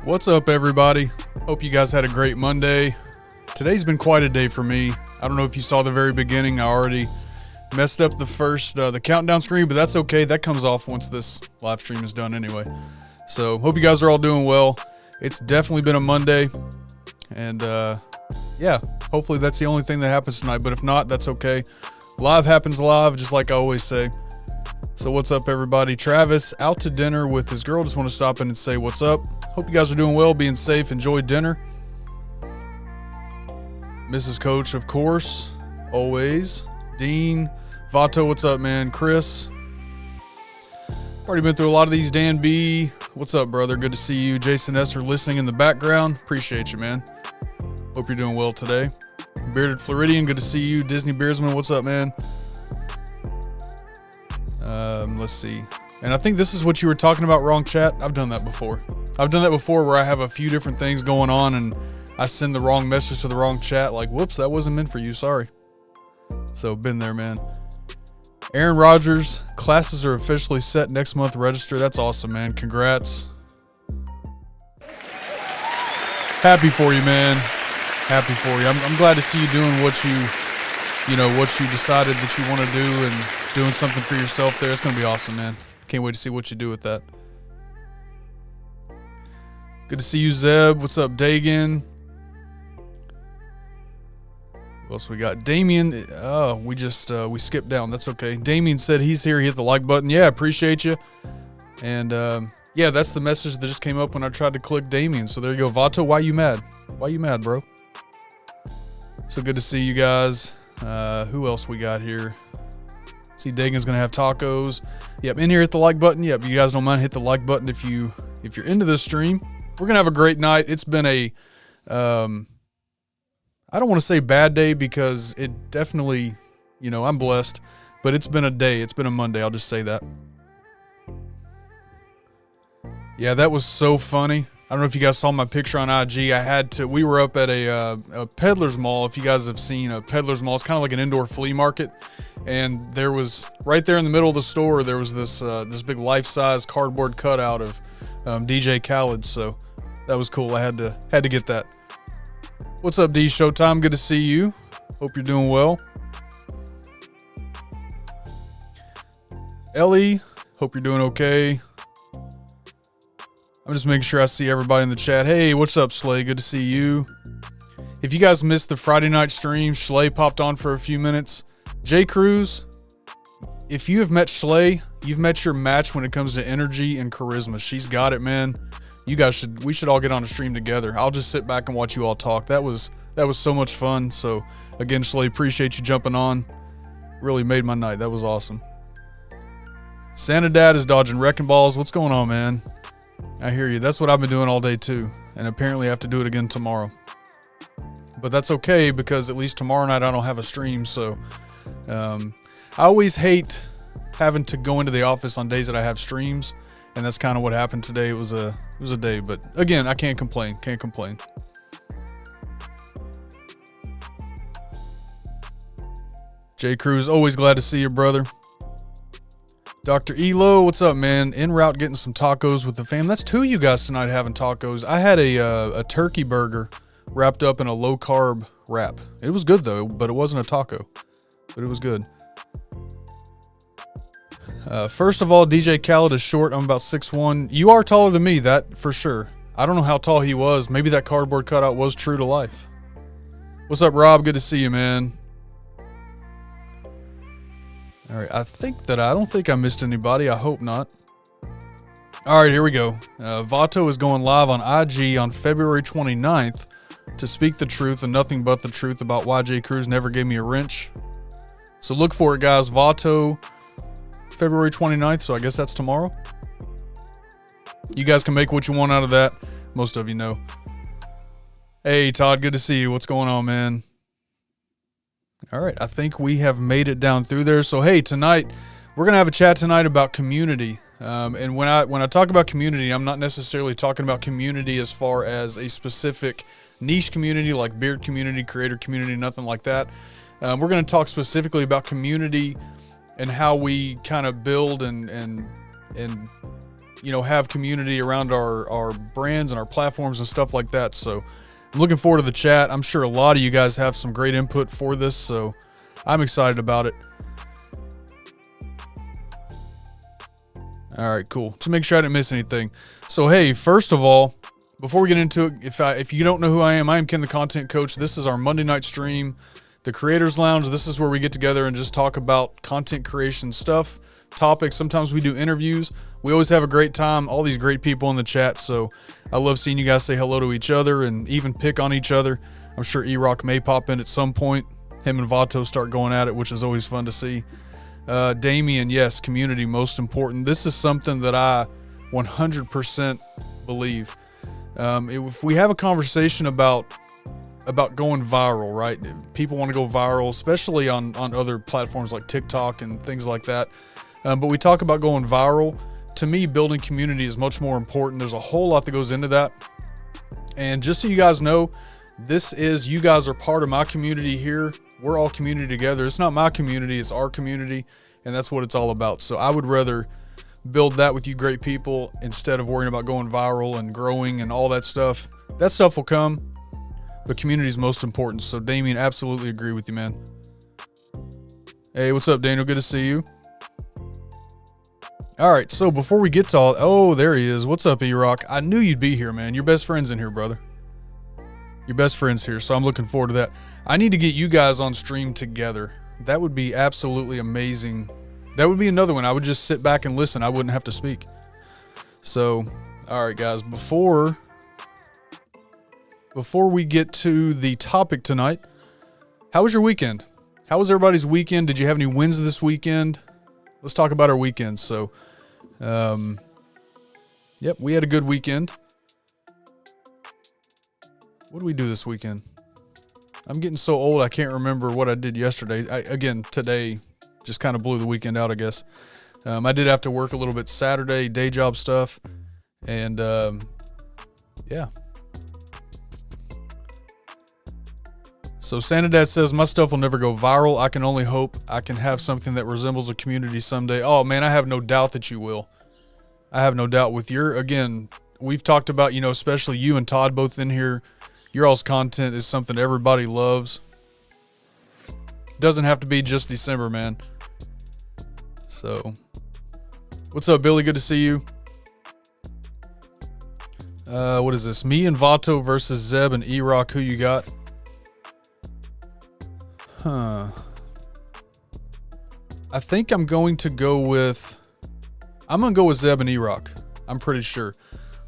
What's up, everybody? Hope you guys had a great Monday. Today's been quite a day for me. I don't know if you saw the very beginning. I already messed up the countdown screen, but that's okay. That comes off once this live stream is done anyway. So hope you guys are all doing well. It's definitely been a Monday, and yeah, hopefully that's the only thing that happens tonight. But if not, that's okay. Live happens live, just like I always say. So what's up, everybody? Travis out to dinner with his girl. Just want to stop in and say what's up. Hope you guys are doing well, being safe. Enjoy dinner. Mrs. Coach, of course, always. Dean, Vato, what's up, man? Chris, already been through a lot of these. Dan B, what's up, brother? Good to see you. Jason Esser listening in the background. Appreciate you, man. Hope you're doing well today. Bearded Floridian, good to see you. Disney Beersman, what's up, man? Let's see. And I think this is what you were talking about, wrong chat. I've done that before. Where I have a few different things going on and I send the wrong message to the wrong chat. Like, whoops, that wasn't meant for you. Sorry. So, been there, man. Aaron Rodgers, classes are officially set next month. Register. That's awesome, man. Congrats. Happy for you, man. Happy for you. I'm glad to see you doing what you decided that you want to do and doing something for yourself there. It's going to be awesome, man. Can't wait to see what you do with that. Good to see you, Zeb. What's up, Dagan? What else we got? Damien. Oh, we skipped down. That's okay. Damien said he's here. He hit the like button. Yeah, appreciate you. And yeah, that's the message that just came up when I tried to click Damien. So there you go. Vato, why you mad? Why you mad, bro? So good to see you guys. Who else we got here? See, Dagan's gonna have tacos. Yep, in here, hit the like button. Yep, you guys don't mind, hit the like button if you're into this stream. We're gonna have a great night. It's been a I don't want to say bad day because it definitely, I'm blessed, but it's been a day. It's been a Monday. I'll just say that. Yeah, that was so funny. I don't know if you guys saw my picture on IG. We were up at a Peddler's Mall. If you guys have seen a Peddler's Mall, it's kind of like an indoor flea market. And there was, right there in the middle of the store, there was this big life-size cardboard cutout of DJ Khaled. So that was cool. I had to get that. What's up, D Showtime? Good to see you. Hope you're doing well. Ellie, hope you're doing okay. I'm just making sure I see everybody in the chat. Hey, what's up, Schley? Good to see you. If you guys missed the Friday night stream, Schley popped on for a few minutes. J. Cruz, if you have met Schley, you've met your match when it comes to energy and charisma. She's got it, man. We should all get on a stream together. I'll just sit back and watch you all talk. That was so much fun. So again, Schley, appreciate you jumping on. Really made my night. That was awesome. Santa Dad is dodging wrecking balls. What's going on, man? I hear you. That's what I've been doing all day too. And apparently I have to do it again tomorrow. But that's okay because at least tomorrow night I don't have a stream. So I always hate having to go into the office on days that I have streams. And that's kind of what happened today. It was a day. But again, I can't complain. Can't complain. J. Cruz, always glad to see you, brother. Dr. Elo, what's up, man? En route getting some tacos with the fam. That's two of you guys tonight having tacos. I had a turkey burger wrapped up in a low-carb wrap. It was good, though, but it wasn't a taco. But it was good. First of all, DJ Khaled is short. I'm about 6'1". You are taller than me, that for sure. I don't know how tall he was. Maybe that cardboard cutout was true to life. What's up, Rob? Good to see you, man. All right, I don't think I missed anybody. I hope not. All right, here we go. Vato is going live on IG on February 29th to speak the truth and nothing but the truth about why J. Cruz never gave me a wrench. So look for it, guys. Vato, February 29th, so I guess that's tomorrow. You guys can make what you want out of that. Most of you know. Hey, Todd, good to see you. What's going on, man? All right, I think we have made it down through there. So, hey, tonight, we're going to have a chat tonight about community. And when I talk about community, I'm not necessarily talking about community as far as a specific niche community like beard community, creator community, nothing like that. We're going to talk specifically about community and how we kind of build and have community around our brands and our platforms and stuff like that. So I'm looking forward to the chat. I'm sure a lot of you guys have some great input for this, so I'm excited about it. All right, cool. To make sure I didn't miss anything. So, hey, first of all, before we get into it, if you don't know who I am Ken, the Content Coach. This is our Monday night stream, the Creators Lounge. This is where we get together and just talk about content creation stuff, topics. Sometimes we do interviews. We always have a great time. All these great people in the chat. So I love seeing you guys say hello to each other and even pick on each other. I'm sure E-Rock may pop in at some point. Him and Vato start going at it, which is always fun to see. Damien, yes, community most important. This is something that I 100% believe. If we have a conversation about going viral, right? People want to go viral, especially on other platforms like TikTok and things like that. But we talk about going viral. To me, building community is much more important. There's a whole lot that goes into that. And just so you guys know, you guys are part of my community here. We're all community together. It's not my community, it's our community. And that's what it's all about. So I would rather build that with you great people instead of worrying about going viral and growing and all that stuff. That stuff will come, but community is most important. So Damien, absolutely agree with you, man. Hey, what's up, Daniel? Good to see you. All right, so before we get to there he is. What's up, E-Rock? I knew you'd be here, man. Your best friend's in here, brother. Your best friend's here, so I'm looking forward to that. I need to get you guys on stream together. That would be absolutely amazing. That would be another one. I would just sit back and listen. I wouldn't have to speak. So, all right, guys, before we get to the topic tonight, how was your weekend? How was everybody's weekend? Did you have any wins this weekend? Let's talk about our weekends. So, yep, we had a good weekend. What did we do this weekend? I'm getting so old I can't remember what I did yesterday. Today just kind of blew the weekend out, I guess. I did have to work a little bit Saturday, day job stuff. And, yeah. So Santa Dad says, my stuff will never go viral. I can only hope I can have something that resembles a community someday. Oh, man, I have no doubt that you will. I have no doubt with again, we've talked about, especially you and Todd both in here. Your all's content is something everybody loves. Doesn't have to be just December, man. So, what's up, Billy? Good to see you. What is this? Me and Vato versus Zeb and E-Rock. Who you got? I think I'm going to go with Zeb and E-Rock. I'm pretty sure.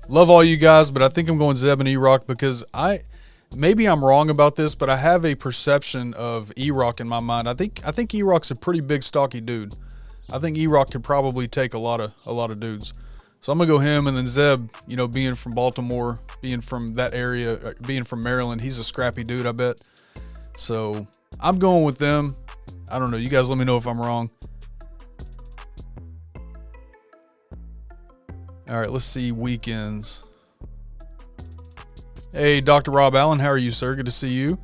Love all you guys, but I think I'm going Zeb and E-Rock because maybe I'm wrong about this, but I have a perception of E-Rock in my mind. I think E-Rock's a pretty big, stocky dude. I think E-Rock could probably take a lot of dudes. So I'm gonna go him, and then Zeb, being from Baltimore, being from that area, being from Maryland, he's a scrappy dude, I bet. So I'm going with them. I don't know. You guys let me know if I'm wrong. All right, let's see weekends. Hey, Dr. Rob Allen, how are you, sir? Good to see you.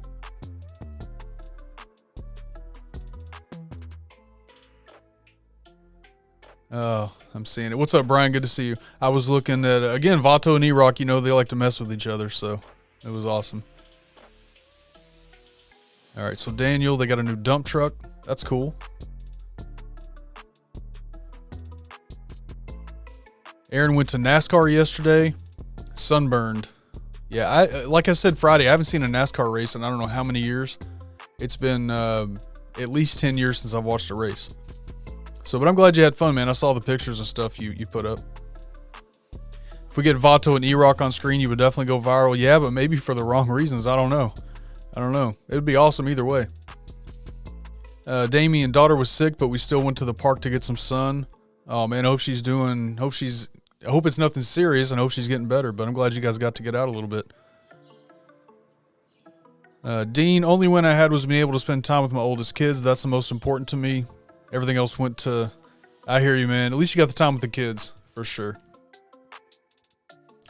Oh, I'm seeing it. What's up, Brian? Good to see you. I was looking at, again, Vato and E-Rock, they like to mess with each other, so it was awesome. All right, so Daniel, they got a new dump truck. That's cool. Aaron went to NASCAR yesterday. Sunburned. Yeah, like I said Friday, I haven't seen a NASCAR race in I don't know how many years. It's been at least 10 years since I've watched a race. So, but I'm glad you had fun, man. I saw the pictures and stuff you put up. If we get Vato and E-Rock on screen, you would definitely go viral. Yeah, but maybe for the wrong reasons. I don't know. It would be awesome either way. Damien, daughter was sick, but we still went to the park to get some sun. Oh man, I hope it's nothing serious, and I hope she's getting better, but I'm glad you guys got to get out a little bit. Dean, only win I had was being able to spend time with my oldest kids. That's the most important to me. Everything else went to, I hear you, man. At least you got the time with the kids, for sure.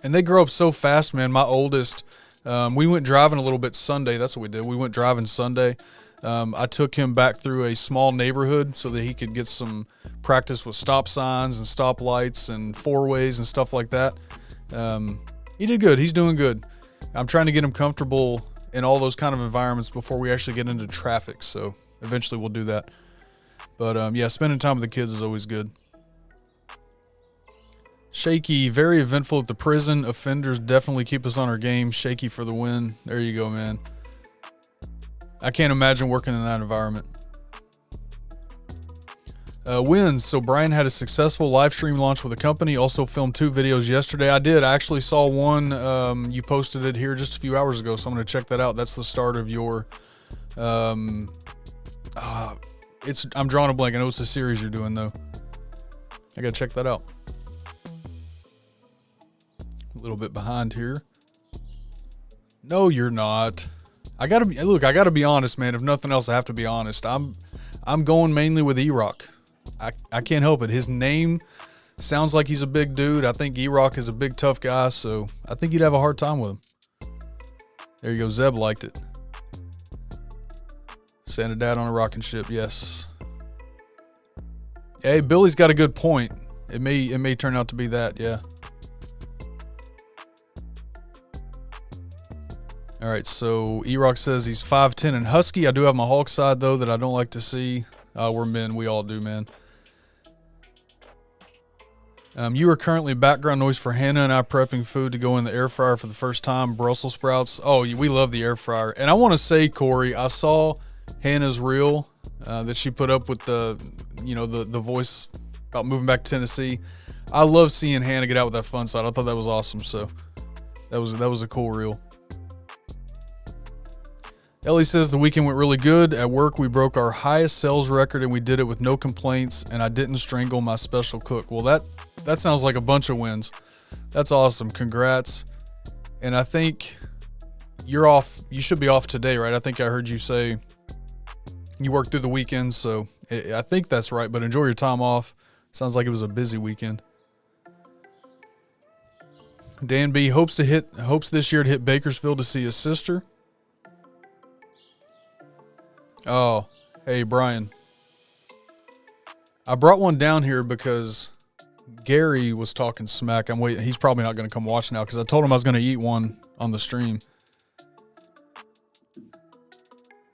And they grow up so fast, man. My oldest, we went driving a little bit Sunday. That's what we did. We went driving Sunday. I took him back through a small neighborhood so that he could get some practice with stop signs and stop lights and four-ways and stuff like that. He did good. He's doing good. I'm trying to get him comfortable in all those kind of environments before we actually get into traffic. So eventually we'll do that. But yeah, spending time with the kids is always good. Shaky, very eventful at the prison. Offenders definitely keep us on our game. Shaky for the win. There you go, man. I can't imagine working in that environment. Wins. So Brian had a successful live stream launch with the company. Also filmed 2 videos yesterday. I did. I actually saw one. You posted it here just a few hours ago, so I'm going to check that out. That's the start of your... I'm drawing a blank. I know it's a series you're doing, though. I got to check that out. A little bit behind here. No, you're not. I gotta be honest, man. If nothing else, I have to be honest. I'm going mainly with E-Rock. I can't help it. His name sounds like he's a big dude. I think E-Rock is a big, tough guy, so I think you'd have a hard time with him. There you go. Zeb liked it. Santa Dad on a rocking ship, yes. Hey, Billy's got a good point. It may turn out to be that, yeah. All right, so E-Rock says he's 5'10" and husky. I do have my Hulk side, though, that I don't like to see. We're men. We all do, man. You are currently background noise for Hannah and I prepping food to go in the air fryer for the first time. Brussels sprouts. Oh, we love the air fryer. And I want to say, Corey, I saw Hannah's reel that she put up with the voice about moving back to Tennessee. I love seeing Hannah get out with that fun side. I thought that was awesome. So that was a cool reel. Ellie says the weekend went really good. At work, we broke our highest sales record and we did it with no complaints, and I didn't strangle my special cook. Well, that sounds like a bunch of wins. That's awesome. Congrats. And I think you're off. You should be off today, right? I think I heard you say you worked through the weekend, so I think that's right, but enjoy your time off. Sounds like it was a busy weekend. Dan B hopes this year to hit Bakersfield to see his sister. Oh, hey, Brian. I brought one down here because Gary was talking smack. I'm waiting. He's probably not going to come watch now because I told him I was going to eat one on the stream.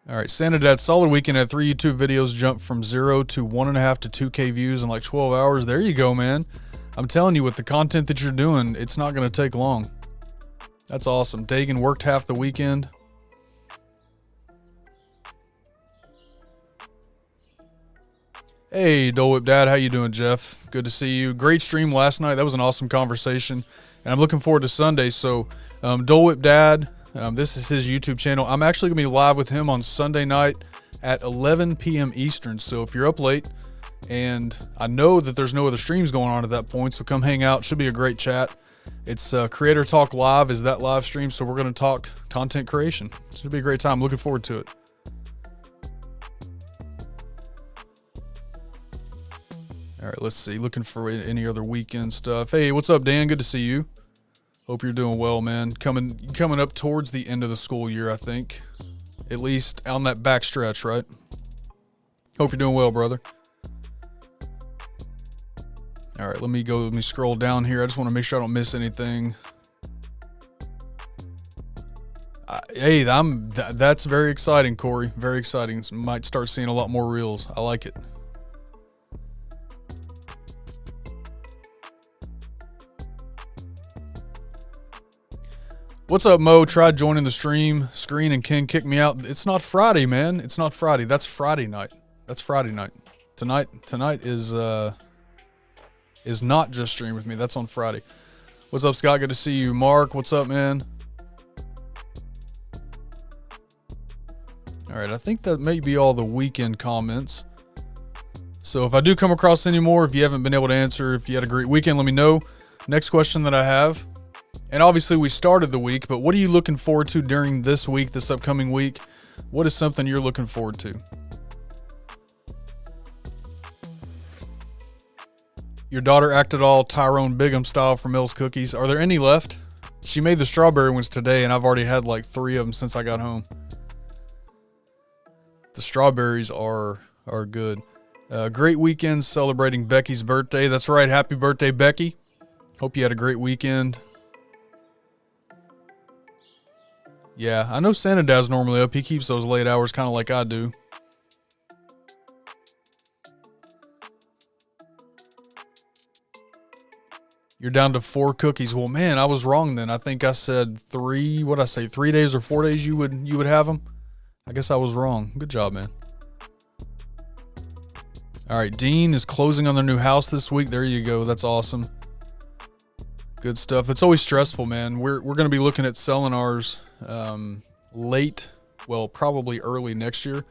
All right, Santa Dad, solid weekend. Had 3 YouTube videos, jumped from 0 to 1.5 to 2K views in like 12 hours. There you go, man. I'm telling you, with the content that you're doing, it's not going to take long. That's awesome. Dagan worked half the weekend. Hey, Dole Whip Dad, how you doing, Jeff? Good to see you. Great stream last night. That was an awesome conversation, and I'm looking forward to Sunday. So, Dole Whip Dad, this is his YouTube channel. I'm actually gonna be live with him on Sunday night at 11 p.m. Eastern. So if you're up late, and I know that there's no other streams going on at that point, so come hang out. Should be a great chat. It's Creator Talk Live is that live stream, so we're gonna talk content creation. Should be a great time. Looking forward to it. All right, let's see. Looking for any other weekend stuff. Hey, what's up, Dan? Good to see you. Hope you're doing well, man. Coming up towards the end of the school year, I think. At least on that back stretch, right? Hope you're doing well, brother. All right, let me scroll down here. I just want to make sure I don't miss anything. Hey, that's very exciting, Corey. Very exciting. Might start seeing a lot more reels. I like it. What's up, Mo? Tried joining the screen and Ken kicked me out. It's not Friday, man. It's not Friday. That's Friday night. That's Friday night. Tonight is not just stream with me. That's on Friday. What's up, Scott? Good to see you. Mark, what's up, man? All right, I think that may be all the weekend comments. So if I do come across any more, if you haven't been able to answer, if you had a great weekend, let me know. Next question that I have. And obviously we started the week, but what are you looking forward to during this week, this upcoming week? What is something you're looking forward to? Your daughter acted all Tyrone Bigham style for Mel's Cookies. Are there any left? She made the strawberry ones today, and I've already had like 3 of them since I got home. The strawberries are good. Great weekend celebrating Becky's birthday. That's right. Happy birthday, Becky. Hope you had a great weekend. Yeah, I know Santa Dad's normally up. He keeps those late hours kind of like I do. You're down to 4 cookies. Well, man, I was wrong then. I think I said 3. What'd I say? 3 days or 4 days you would have them? I guess I was wrong. Good job, man. All right, Dean is closing on their new house this week. There you go. That's awesome. Good stuff. That's always stressful, man. We're going to be looking at selling ours late, well, probably early next year.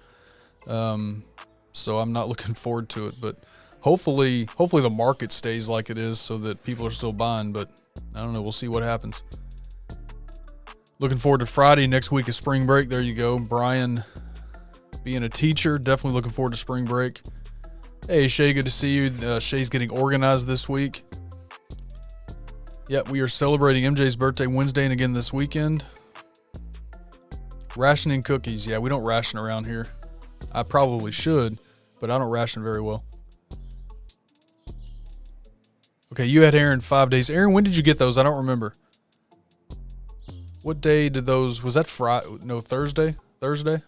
So I'm not looking forward to it, but hopefully the market stays like it is so that people are still buying, but I don't know. We'll see what happens. Looking forward to Friday. Next week is spring break. There you go. Brian being a teacher, definitely looking forward to spring break. Hey, Shay, good to see you. Shay's getting organized this week. Yep, we are celebrating MJ's birthday Wednesday and again this weekend. Rationing cookies. Yeah, we don't ration around here. I probably should, but I don't ration very well. Okay, you had Aaron 5 days. Aaron, when did you get those? I don't remember. What day did those, was that Friday? No, Thursday? Thursday?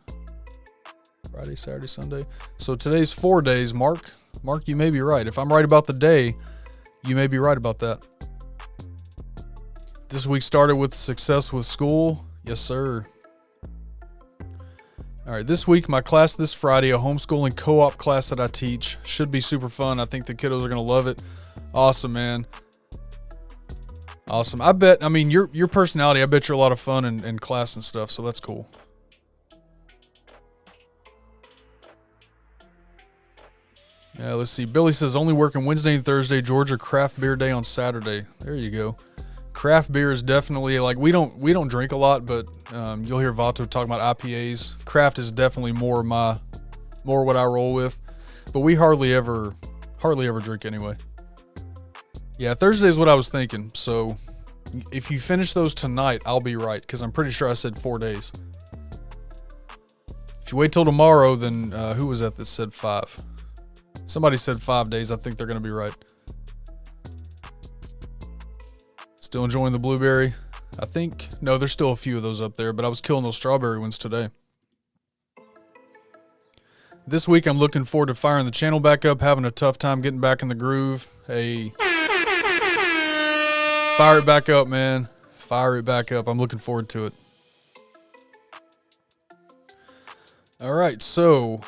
Friday, Saturday, Sunday. So today's 4 days, Mark. Mark, you may be right. If I'm right about the day, you may be right about that. This week started with success with school. Yes, sir. All right, this week, my class this Friday, a homeschooling co-op class that I teach. Should be super fun. I think the kiddos are going to love it. Awesome, man. Awesome. I mean, your personality, I bet you're a lot of fun in class and stuff, so that's cool. Yeah, let's see. Billy says only working Wednesday and Thursday. Georgia craft beer day on Saturday. There you go. Craft beer is definitely like we don't drink a lot, but you'll hear Vato talking about IPAs. Craft is definitely more what I roll with, but we hardly ever drink anyway. Yeah, Thursday is what I was thinking. So if you finish those tonight, I'll be right because I'm pretty sure I said 4 days. If you wait till tomorrow, then who was that said 5? Somebody said 5 days. I think they're going to be right. Still enjoying the blueberry. I think, no, there's still a few of those up there, but I was killing those strawberry ones today. This week, I'm looking forward to firing the channel back up, having a tough time getting back in the groove. Hey, fire it back up, man. Fire it back up. I'm looking forward to it. All right, so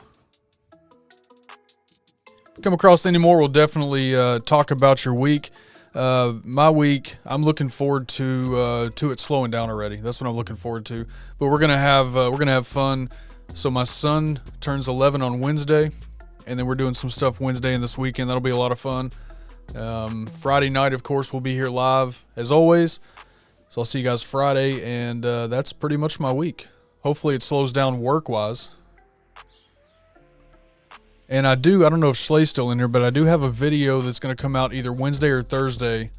come across any more, we'll definitely talk about your week. My week, I'm looking forward to it slowing down already. That's what I'm looking forward to. But we're gonna have fun. So my son turns 11 on Wednesday, and then we're doing some stuff Wednesday and this weekend. That'll be a lot of fun. Friday night, of course, we'll be here live as always. So I'll see you guys Friday, and that's pretty much my week. Hopefully it slows down work-wise. And I don't know if Schlay's still in here, but I do have a video that's going to come out either Wednesday or Thursday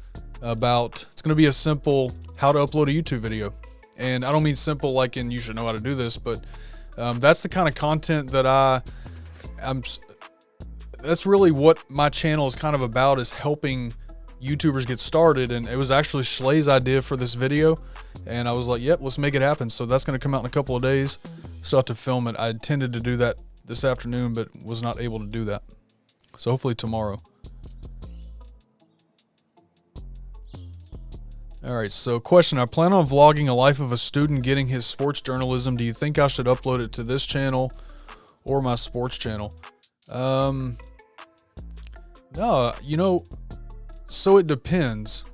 it's going to be a simple how to upload a YouTube video. And I don't mean simple like in you should know how to do this, but that's the kind of content that that's really what my channel is kind of about, is helping YouTubers get started. And it was actually Schlay's idea for this video. And I was like, yep, let's make it happen. So that's going to come out in a couple of days. Still have to film it. I intended to do that this afternoon, but was not able to do that. So hopefully tomorrow. All right, so question. I plan on vlogging a life of a student getting his sports journalism. Do you think I should upload it to this channel or my sports channel? No, so it depends.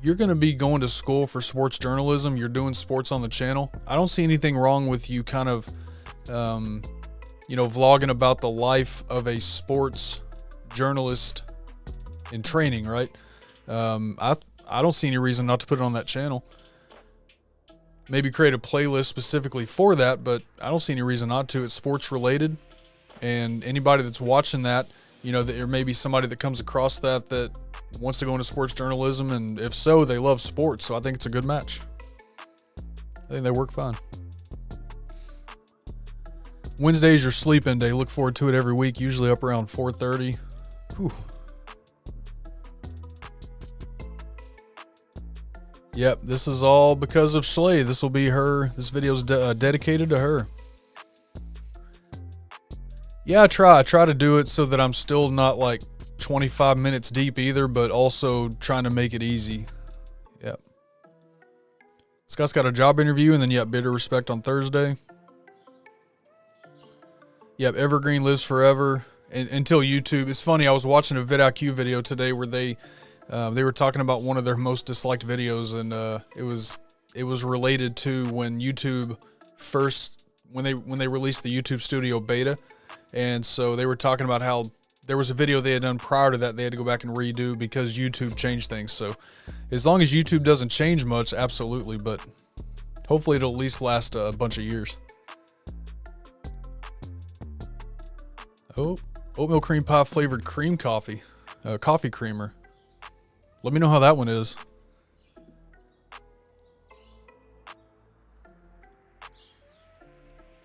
You're going to be going to school for sports journalism. You're doing sports on the channel. I don't see anything wrong with you kind of, vlogging about the life of a sports journalist in training, right? I don't see any reason not to put it on that channel. Maybe create a playlist specifically for that, but I don't see any reason not to. It's sports related, and anybody that's watching that, there may be somebody that comes across that wants to go into sports journalism, and if so, they love sports, so I think it's a good match. I think they work fine. Wednesday's your sleep-in day. Look forward to it every week, usually up around 4:30. Whew. Yep, this is all because of Schley. This will be her. This video's dedicated to her. Yeah, I try to do it so that I'm still not like 25 minutes deep either, but also trying to make it easy. Yep. Scott's got a job interview, and then yep, Bitter Respect on Thursday. Yep, Evergreen lives forever until YouTube. It's funny, I was watching a vidIQ video today where they were talking about one of their most disliked videos, and it was related to when YouTube first when they released the YouTube Studio beta, and so they were talking about how there was a video they had done prior to that they had to go back and redo because YouTube changed things. So as long as YouTube doesn't change much, absolutely, but hopefully it'll at least last a bunch of years. Oh, oatmeal cream pie flavored cream coffee, coffee creamer. Let me know how that one is.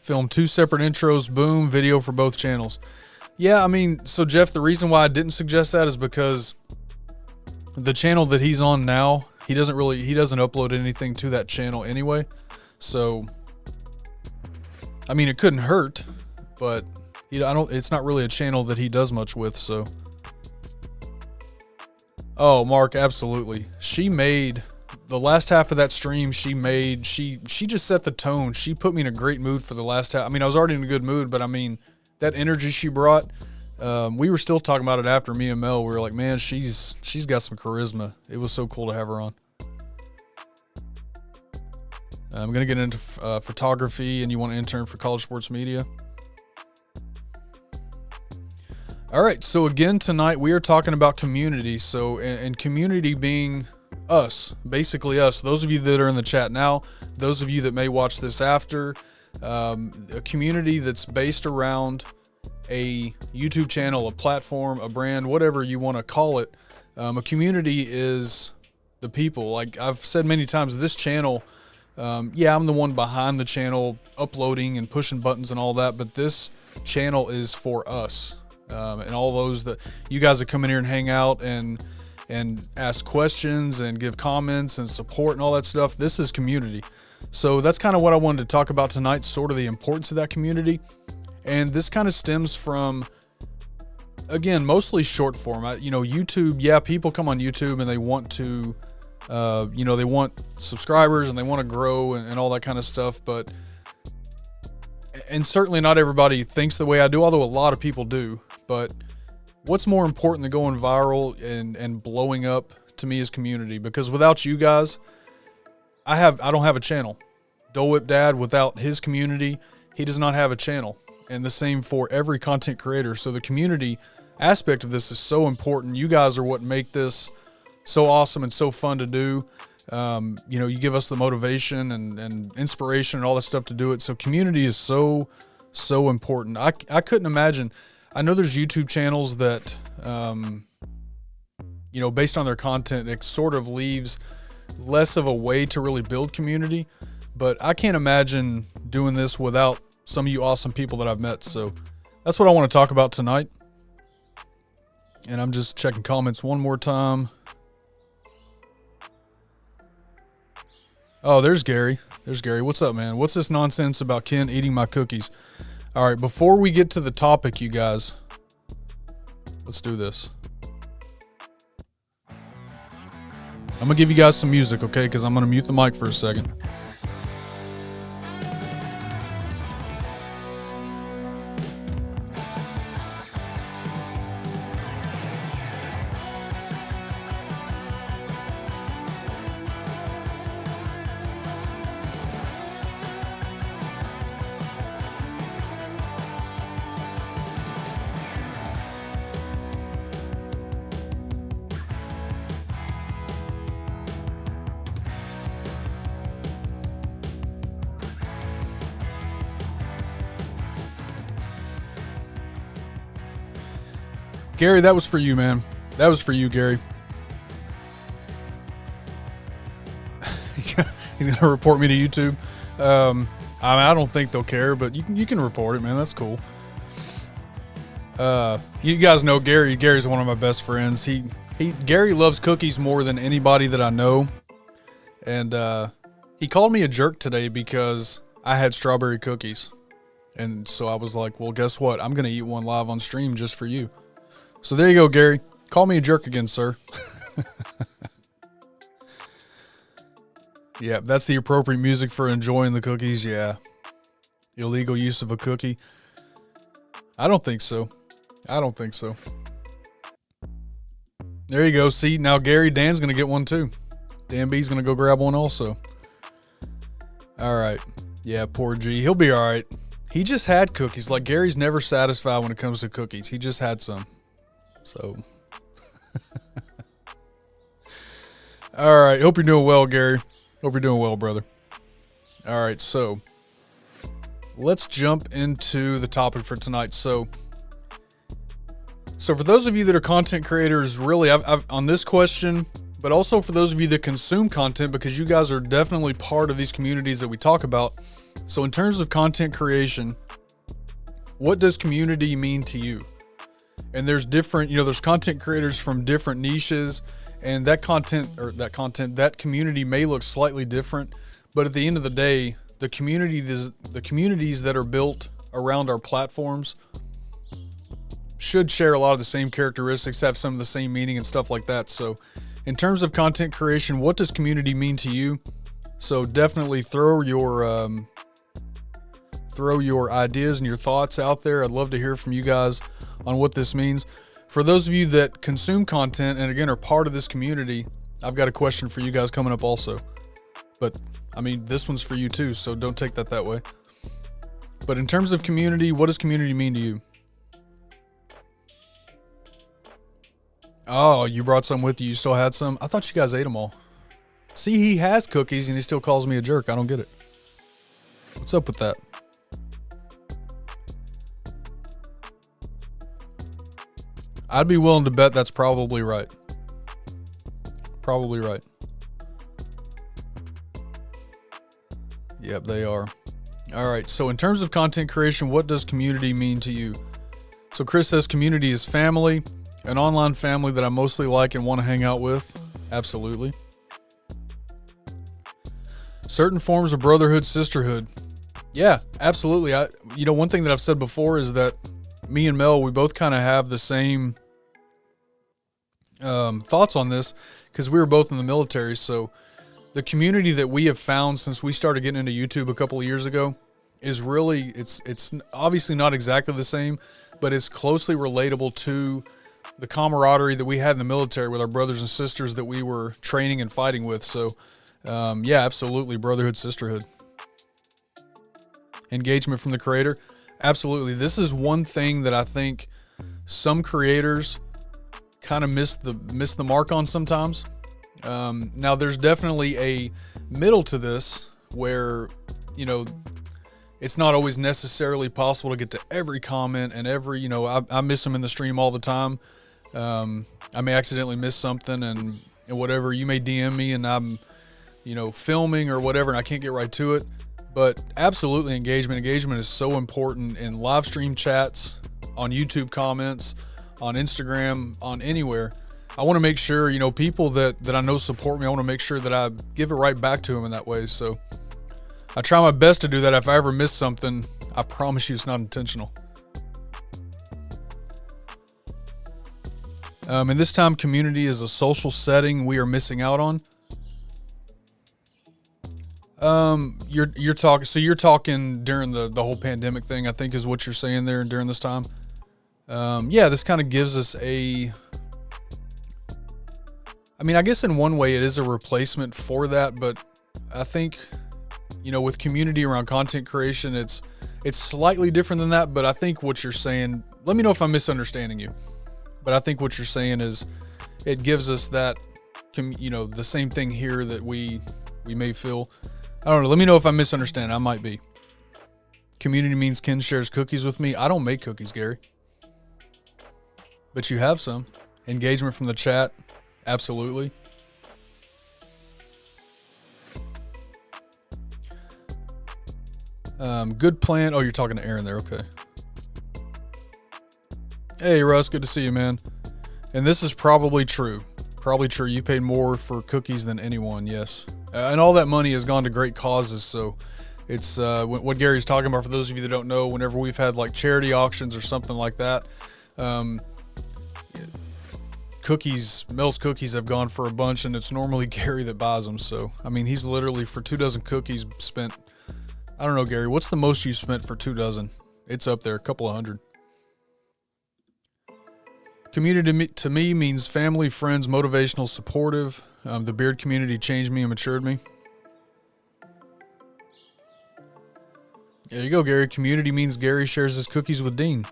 Film 2 separate intros, boom, video for both channels. Yeah, I mean, so Jeff, the reason why I didn't suggest that is because the channel that he's on now, he doesn't upload anything to that channel anyway. So, I mean, it couldn't hurt, but it's not really a channel that he does much with, so. Oh, Mark, absolutely. She made the last half of that stream. She just set the tone. She put me in a great mood for the last half. I mean, I was already in a good mood, but I mean, that energy she brought, we were still talking about it after me and Mel. We were like, man, she's got some charisma. It was so cool to have her on. I'm going to get into photography, and you want to intern for College Sports Media. All right, so again, tonight we are talking about community. So, and community being us, basically us. Those of you that are in the chat now, those of you that may watch this after, a community that's based around a YouTube channel, a platform, a brand, whatever you want to call it. A community is the people. Like I've said many times, this channel, yeah, I'm the one behind the channel, uploading and pushing buttons and all that, but this channel is for us. And all those that you guys that come in here and hang out and ask questions and give comments and support and all that stuff. This is community. So that's kind of what I wanted to talk about tonight, sort of the importance of that community. And this kind of stems from, again, mostly short form. YouTube, yeah, people come on YouTube and they want to, they want subscribers and they want to grow and all that kind of stuff. And certainly not everybody thinks the way I do, although a lot of people do. But what's more important than going viral and blowing up to me is community, because without you guys, I don't have a channel. Dole Whip Dad, without his community, he does not have a channel. And the same for every content creator. So the community aspect of this is so important. You guys are what make this so awesome and so fun to do. You give us the motivation and inspiration and all that stuff to do it. So community is so important. I couldn't imagine. I know there's YouTube channels that, based on their content, it sort of leaves less of a way to really build community, but I can't imagine doing this without some of you awesome people that I've met. So that's what I want to talk about tonight. And I'm just checking comments one more time. Oh, there's Gary. There's Gary. What's up, man? What's this nonsense about Ken eating my cookies? All right, before we get to the topic, you guys, let's do this. I'm going to give you guys some music, okay? Because I'm going to mute the mic for a second. Gary, that was for you, man. That was for you, Gary. He's going to report me to YouTube. I mean, I don't think they'll care, but you can report it, man. That's cool. You guys know Gary. Gary's one of my best friends. Gary loves cookies more than anybody that I know. And he called me a jerk today because I had strawberry cookies. And so I was like, well, guess what? I'm going to eat one live on stream just for you. So there you go, Gary. Call me a jerk again, sir. Yeah, that's the appropriate music for enjoying the cookies. Yeah. Illegal use of a cookie. I don't think so. There you go. See, now Gary, Dan's going to get one too. Dan B's going to go grab one also. All right. Yeah, poor G. He'll be all right. He just had cookies. Like, Gary's never satisfied when it comes to cookies. He just had some. So. All right. Hope you're doing well, Gary. Hope you're doing well, brother. All right. So, let's jump into the topic for tonight. So for those of you that are content creators, really, I've on this question, but also for those of you that consume content, because you guys are definitely part of these communities that we talk about. So in terms of content creation, what does community mean to you? And there's different, there's content creators from different niches, and that community may look slightly different, but at the end of the day, the communities that are built around our platforms should share a lot of the same characteristics, have some of the same meaning and stuff like that. So in terms of content creation, what does community mean to you? So definitely throw your ideas and your thoughts out there. I'd love to hear from you guys on what this means. For those of you that consume content and again are part of this community, I've got a question for you guys coming up also. But I mean, this one's for you too, so don't take that way. But in terms of community, what does community mean to you? Oh, you brought some with you. You still had some? I thought you guys ate them all. See, he has cookies and he still calls me a jerk. I don't get it. What's up with that? I'd be willing to bet that's probably right. Probably right. Yep, they are. All right. So in terms of content creation, what does community mean to you? So Chris says community is family, an online family that I mostly like and want to hang out with. Absolutely. Certain forms of brotherhood, sisterhood. Yeah, absolutely. One thing that I've said before is that me and Mel, we both kind of have the same thoughts on this because we were both in the military. So the community that we have found since we started getting into YouTube a couple of years ago is really, it's obviously not exactly the same, but it's closely relatable to the camaraderie that we had in the military with our brothers and sisters that we were training and fighting with. So yeah, absolutely. Brotherhood, sisterhood. Engagement from the creator. Absolutely. This is one thing that I think some creators kind of miss the mark on sometimes. Now there's definitely a middle to this where, it's not always necessarily possible to get to every comment and every, I miss them in the stream all the time. I may accidentally miss something and whatever. You may DM me and I'm, filming or whatever, and I can't get right to it. But absolutely engagement. Engagement is so important in live stream chats, on YouTube comments, on Instagram, on anywhere. I want to make sure, people that I know support me, I want to make sure that I give it right back to them in that way. So I try my best to do that. If I ever miss something, I promise you it's not intentional. And this time, community is a social setting we are missing out on. You're talking during the whole pandemic thing, I think is what you're saying there during this time. Yeah, this kind of gives us I guess in one way it is a replacement for that, but I think, with community around content creation, it's slightly different than that, but I think what you're saying, let me know if I'm misunderstanding you, but I think what you're saying is it gives us that, the same thing here that we may feel. I don't know. Let me know if I'm misunderstanding. I might be. Community means Ken shares cookies with me. I don't make cookies, Gary. But you have some. Engagement from the chat. Absolutely. Good plan. Oh, you're talking to Aaron there. Okay. Hey, Russ. Good to see you, man. And this is probably true. Probably true. You paid more for cookies than anyone. Yes. And all that money has gone to great causes. So it's what Gary's talking about. For those of you that don't know, whenever we've had like charity auctions or something like that, Mel's cookies have gone for a bunch, and it's normally Gary that buys them. So, I mean, he's literally for 2 dozen cookies spent, I don't know, Gary, what's the most you spent for 2 dozen? It's up there, a couple of hundred. Community to me means family, friends, motivational, supportive. The beard community changed me and matured me. There you go, Gary. Community means Gary shares his cookies with Dean.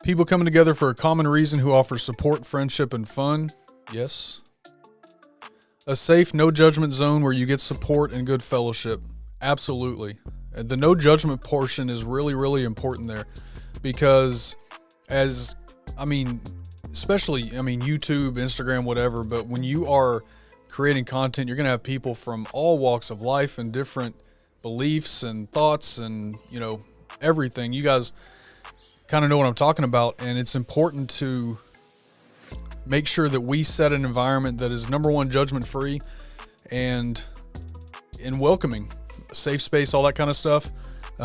People coming together for a common reason who offer support, friendship, and fun. Yes. A safe, no judgment zone where you get support and good fellowship. Absolutely. The no judgment portion is really, really important there, because especially YouTube, Instagram, whatever, but when you are creating content, you're going to have people from all walks of life and different beliefs and thoughts and, everything. You guys kind of know what I'm talking about, and it's important to make sure that we set an environment that is, number one, judgment free and welcoming, safe space, all that kind of stuff.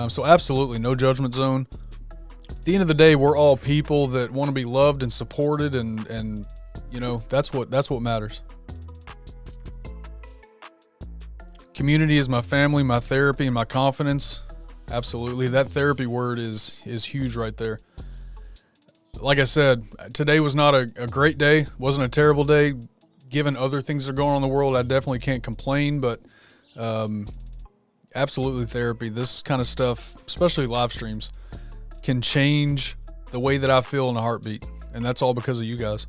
So absolutely no judgment zone. At the end of the day, we're all people that want to be loved and supported, and that's what matters. Community is my family, my therapy, and my confidence. Absolutely. That therapy word is huge right there. Like I said, today was not a great day. Wasn't a terrible day. Given other things that are going on in the world, I definitely can't complain, but absolutely therapy. This kind of stuff, especially live streams, can change the way that I feel in a heartbeat. And that's all because of you guys.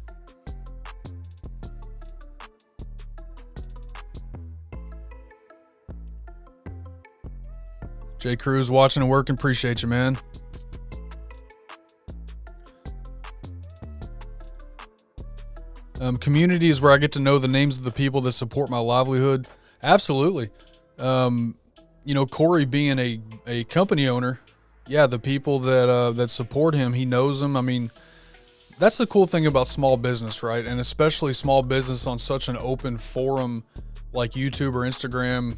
Jay Cruz watching and working. Appreciate you, man. Community is where I get to know the names of the people that support my livelihood. Absolutely. Corey being a company owner, yeah, the people that support him, he knows them. I mean, that's the cool thing about small business, right? And especially small business on such an open forum like YouTube or Instagram,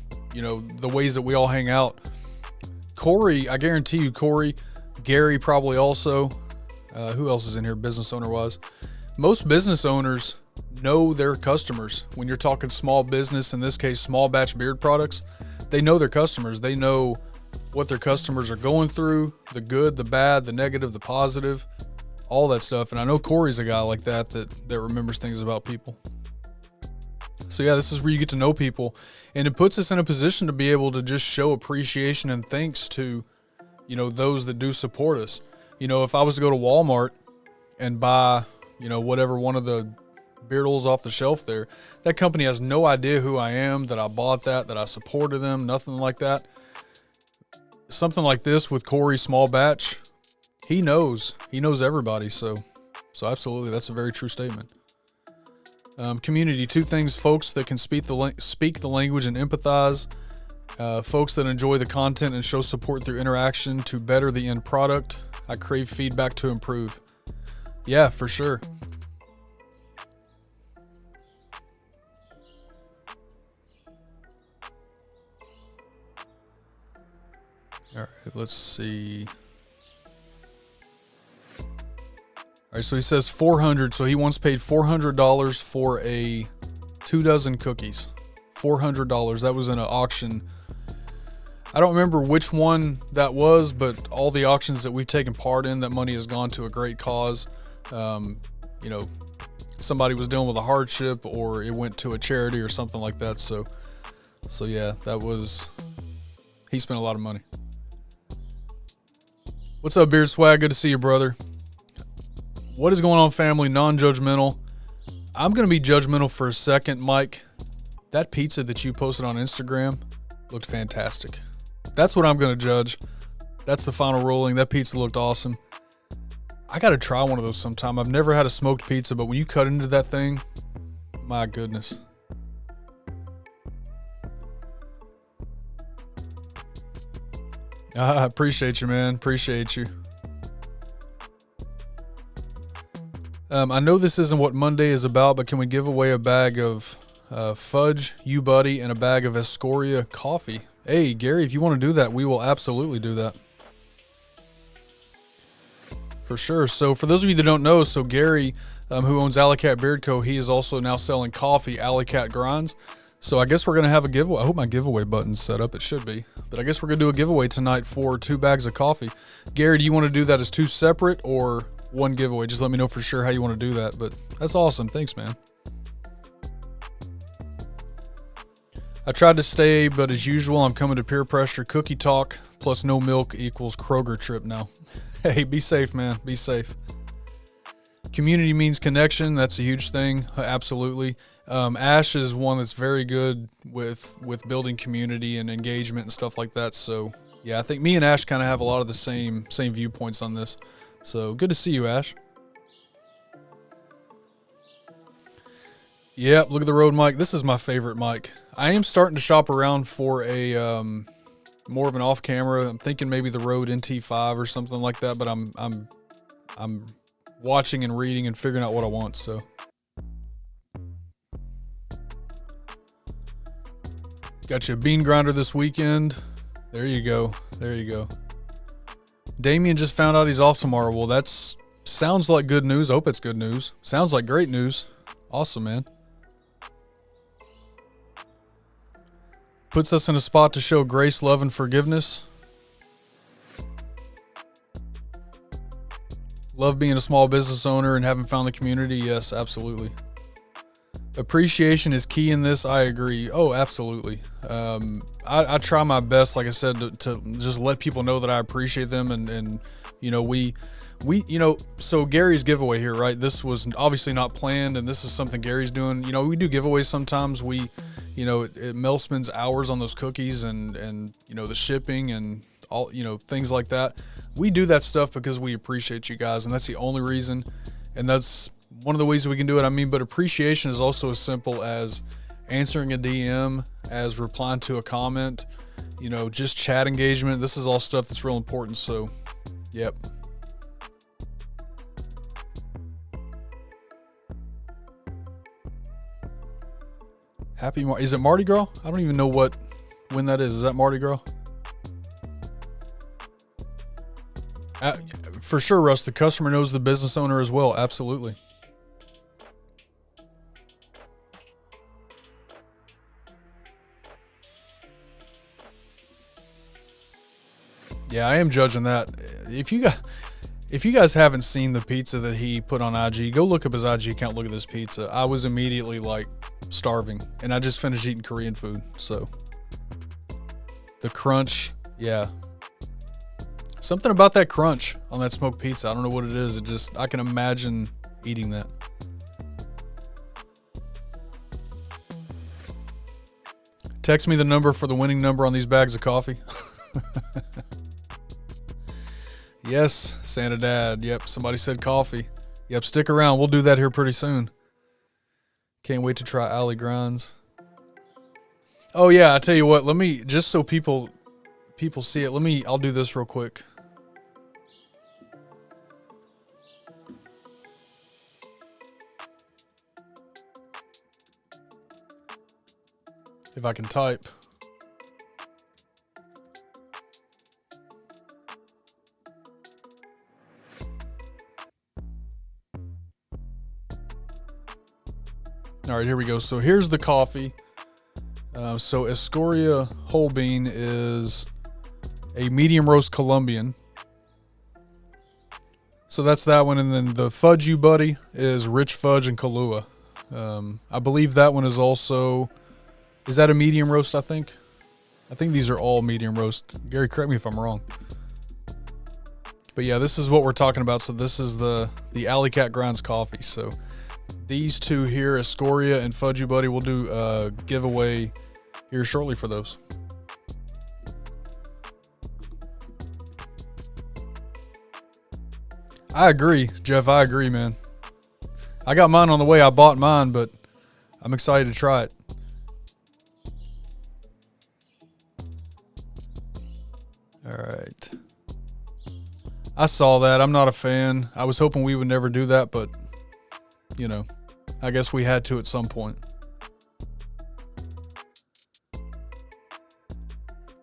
the ways that we all hang out. Corey, I guarantee you, Gary probably also. Who else is in here business owner-wise? Most business owners know their customers. When you're talking small business, in this case, small batch beard products, they know their customers. They know what their customers are going through, the good, the bad, the negative, the positive, all that stuff. And I know Corey's a guy like that remembers things about people. So yeah, this is where you get to know people, and it puts us in a position to be able to just show appreciation and thanks to, those that do support us. If I was to go to Walmart and buy, whatever one of the beard oils off the shelf there, that company has no idea who I am, that I bought that I supported them, nothing like that. Something like this with Corey Small Batch, he knows everybody. So absolutely, that's a very true statement. Community, 2 things: folks that can speak the language and empathize, folks that enjoy the content and show support through interaction to better the end product. I crave feedback to improve. Yeah, for sure. All right, let's see. All right, so he says 400. So he once paid $400 for a 2 dozen cookies. $400. That was in an auction. I don't remember which one that was, but all the auctions that we've taken part in, that money has gone to a great cause. Somebody was dealing with a hardship, or it went to a charity or something like that. So yeah, he spent a lot of money. What's up, Beard Swag? Good to see you, brother. What is going on, family? Non-judgmental. I'm going to be judgmental for a second, Mike. That pizza that you posted on Instagram looked fantastic. That's what I'm going to judge. That's the final ruling. That pizza looked awesome. I got to try one of those sometime. I've never had a smoked pizza, but when you cut into that thing, my goodness. I appreciate you, man. Appreciate you. I know this isn't what Monday is about, but can we give away a bag of fudge, you buddy, and a bag of Escoria coffee? Hey, Gary, if you want to do that, we will absolutely do that. For sure. So for those of you that don't know, so Gary, who owns Alley Cat Beard Co., he is also now selling coffee, Alley Cat Grinds. So I guess we're going to have a giveaway. I hope my giveaway button's set up. It should be. But I guess we're going to do a giveaway tonight for 2 bags of coffee. Gary, do you want to do that as 2 separate or one giveaway? Just let me know for sure how you want to do that. But that's awesome. Thanks, man. I tried to stay, but as usual, I'm coming to peer pressure. Cookie talk plus no milk equals Kroger trip now. Hey, be safe, man. Be safe. Community means connection. That's a huge thing. Absolutely. Ash is one that's very good with building community and engagement and stuff like that. So yeah, I think me and Ash kind of have a lot of the same viewpoints on this. So good to see you, Ash. Yep, look at the Rode mic. This is my favorite mic. I am starting to shop around for a more of an off camera. I'm thinking maybe the Rode NT5 or something like that, but I'm watching and reading and figuring out what I want. So got you a bean grinder this weekend. There you go. There you go. Damien just found out he's off tomorrow. Well, that's sounds like good news. I hope it's good news. Sounds like great news. Awesome, man. Puts us in a spot to show grace, love, and forgiveness. Love being a small business owner and having found the community. Yes, absolutely. Appreciation is key in this. I agree. Oh, absolutely. I try my best, like I said, to just let people know that I appreciate them. And you know, we, you know, so Gary's giveaway here, right? This was obviously not planned, and this is something Gary's doing. You know, we do giveaways sometimes. You know, Mel spends hours on those cookies and you know, the shipping and all, you know, things like that. We do that stuff because we appreciate you guys, and that's the only reason. And that's one of the ways we can do it. I mean, but appreciation is also as simple as answering a DM, as replying to a comment, you know, just chat engagement. This is all stuff that's real important. So, yep. Happy is it Mardi Gras? I don't even know when that is. Is that Mardi Gras? For sure, Russ. The customer knows the business owner as well. Absolutely. Yeah, I am judging that. If you guys haven't seen the pizza that he put on IG, go look up his IG account. Look at this pizza. I was immediately like starving, and I just finished eating Korean food. So the crunch, yeah, something about that crunch on that smoked pizza. I don't know what it is. I can imagine eating that. Text me the number for the winning number on these bags of coffee. Yes, Santa Dad. Yep, somebody said coffee. Yep, stick around. We'll do that here pretty soon. Can't wait to try Alley Grinds. Oh yeah, I tell you what. Let me, just so people see it. I'll do this real quick. If I can type. All right, here we go. So here's the coffee. So Escoria whole bean is a medium roast Colombian. So that's that one. And then the Fudge You Buddy is rich fudge and Kahlua. I believe that one is also, is that a medium roast, I think? I think these are all medium roast. Gary, correct me if I'm wrong. But yeah, this is what we're talking about. So this is the Alley Cat Grinds coffee. So these two here, Escoria and Fudge You Buddy, we'll do a giveaway here shortly for those. I agree, Jeff. I agree, man. I got mine on the way. I bought mine, but I'm excited to try it. All All right. I saw that. I'm not a fan. I was hoping we would never do that, but, you know, I guess we had to at some point.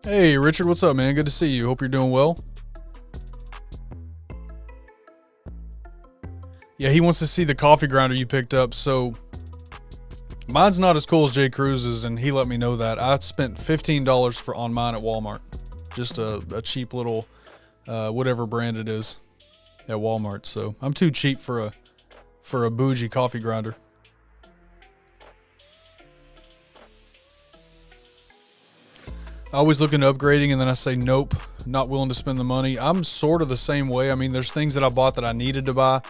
Hey, Richard, what's up, man? Good to see you. Hope you're doing well. Yeah, he wants to see the coffee grinder you picked up. So mine's not as cool as Jay Cruz's, and he let me know that. I spent $15 on mine at Walmart. Just a cheap little whatever brand it is at Walmart. So I'm too cheap for a bougie coffee grinder. I always look into upgrading, and then I say nope, not willing to spend the money. I'm sort of the same way. I mean, there's things that I bought that I needed to buy,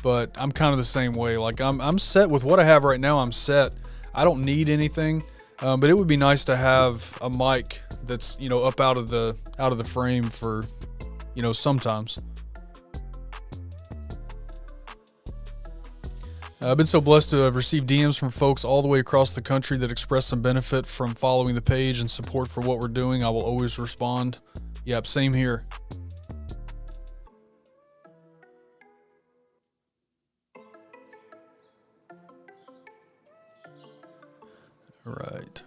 but I'm kind of the same way. Like I'm set with what I have right now. I'm set. I don't need anything, but it would be nice to have a mic that's, you know, up out of the frame for, you know, sometimes. I've been so blessed to have received DMs from folks all the way across the country that express some benefit from following the page and support for what we're doing. I will always respond. Yep, same here. All right.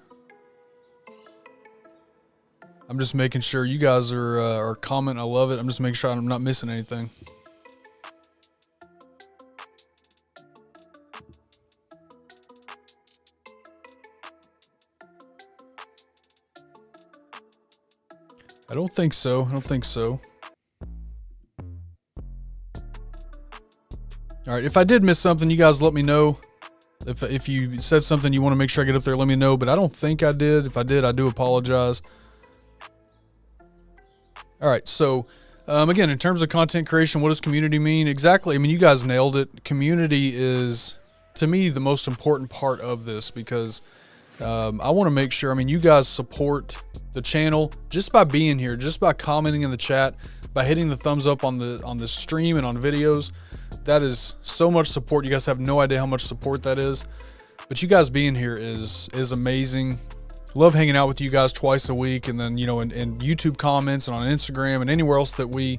I'm just making sure you guys are commenting. I love it. I'm just making sure I'm not missing anything. I don't think so. All right. If I did miss something, you guys let me know. If you said something you want to make sure I get up there, let me know. But I don't think I did. If I did, I do apologize. All right. So, again, in terms of content creation, what does community mean? Exactly. I mean, you guys nailed it. Community is, to me, the most important part of this because I want to make sure, I mean, you guys support the channel just by being here, just by commenting in the chat, by hitting the thumbs up on the stream and on videos. That is so much support. You guys have no idea how much support that is. But you guys being here is amazing. Love hanging out with you guys twice a week, and then, you know, in YouTube comments and on Instagram and anywhere else that we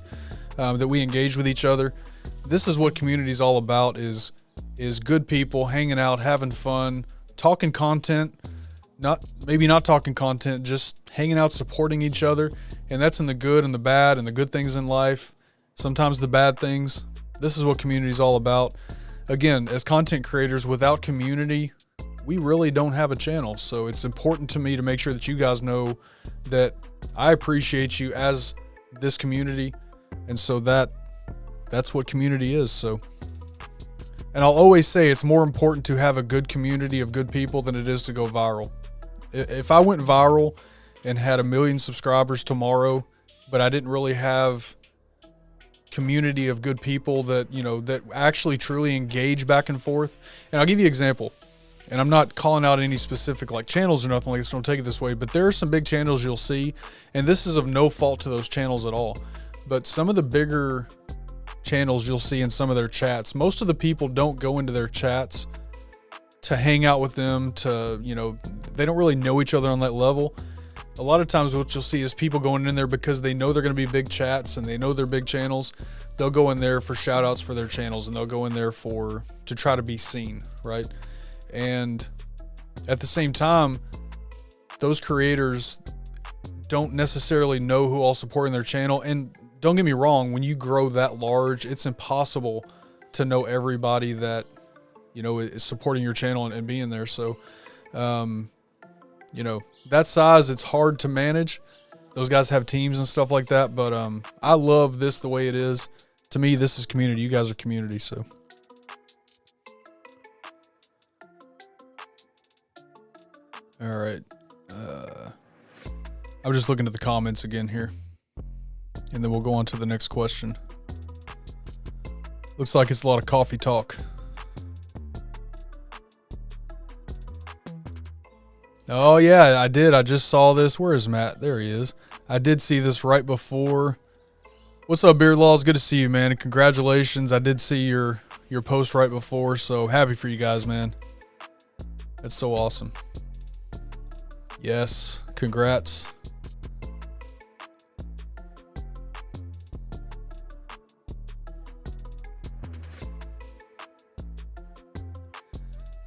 engage with each other. This is what community is all about: is good people hanging out, having fun, talking content. Maybe not talking content, just hanging out, supporting each other. And that's in the good and the bad and the good things in life. Sometimes the bad things. This is what community is all about. Again, as content creators, without community, we really don't have a channel. So it's important to me to make sure that you guys know that I appreciate you as this community. And so that's what community is. So, and I'll always say it's more important to have a good community of good people than it is to go viral. If I went viral and had 1 million subscribers tomorrow, but I didn't really have community of good people that, you know, that actually truly engage back and forth. And I'll give you an example, and I'm not calling out any specific like channels or nothing like this, don't take it this way, but there are some big channels you'll see, and this is of no fault to those channels at all. But some of the bigger channels you'll see in some of their chats, most of the people don't go into their chats to hang out with them, to, you know, they don't really know each other on that level. A lot of times what you'll see is people going in there because they know they're going to be big chats and they know they're big channels. They'll go in there for shout outs for their channels, and they'll go in there to try to be seen, right? And at the same time, those creators don't necessarily know who all supporting their channel. And don't get me wrong, when you grow that large, it's impossible to know everybody that, you know, is supporting your channel and being there. So, you know, that size, it's hard to manage. Those guys have teams and stuff like that. But I love this the way it is. To me, this is community. You guys are community. So, all right. I'm just looking at the comments again here, and then we'll go on to the next question. Looks like it's a lot of coffee talk. Oh yeah, I did. I just saw this. Where is Matt? There he is. I did see this right before. What's up, Beard Laws? Good to see you, man. And congratulations. I did see your post right before, so happy for you guys, man. That's so awesome. Yes, congrats.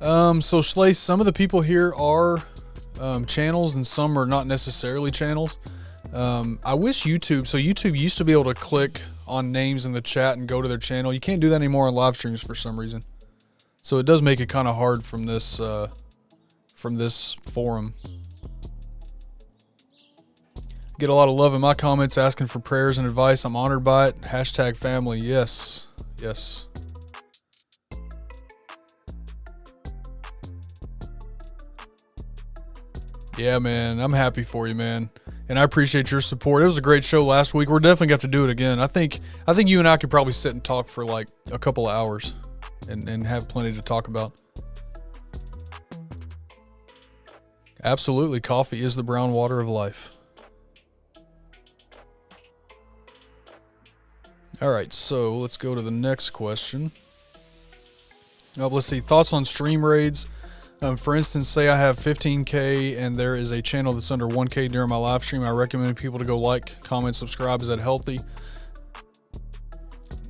So Schley, some of the people here are channels and some are not necessarily channels. I wish YouTube, so YouTube used to be able to click on names in the chat and go to their channel. You can't do that anymore on live streams for some reason. So it does make it kind of hard from this forum. Get a lot of love in my comments asking for prayers and advice. I'm honored by it. Hashtag family. Yes. Yes. Yeah, man. I'm happy for you, man. And I appreciate your support. It was a great show last week. We're definitely going to have to do it again. I think you and I could probably sit and talk for like a couple of hours and have plenty to talk about. Absolutely. Coffee is the brown water of life. All right, so let's go to the next question. Let's see. Thoughts on stream raids. For instance, say I have 15K and there is a channel that's under 1K during my live stream. I recommend people to go like, comment, subscribe. Is that healthy?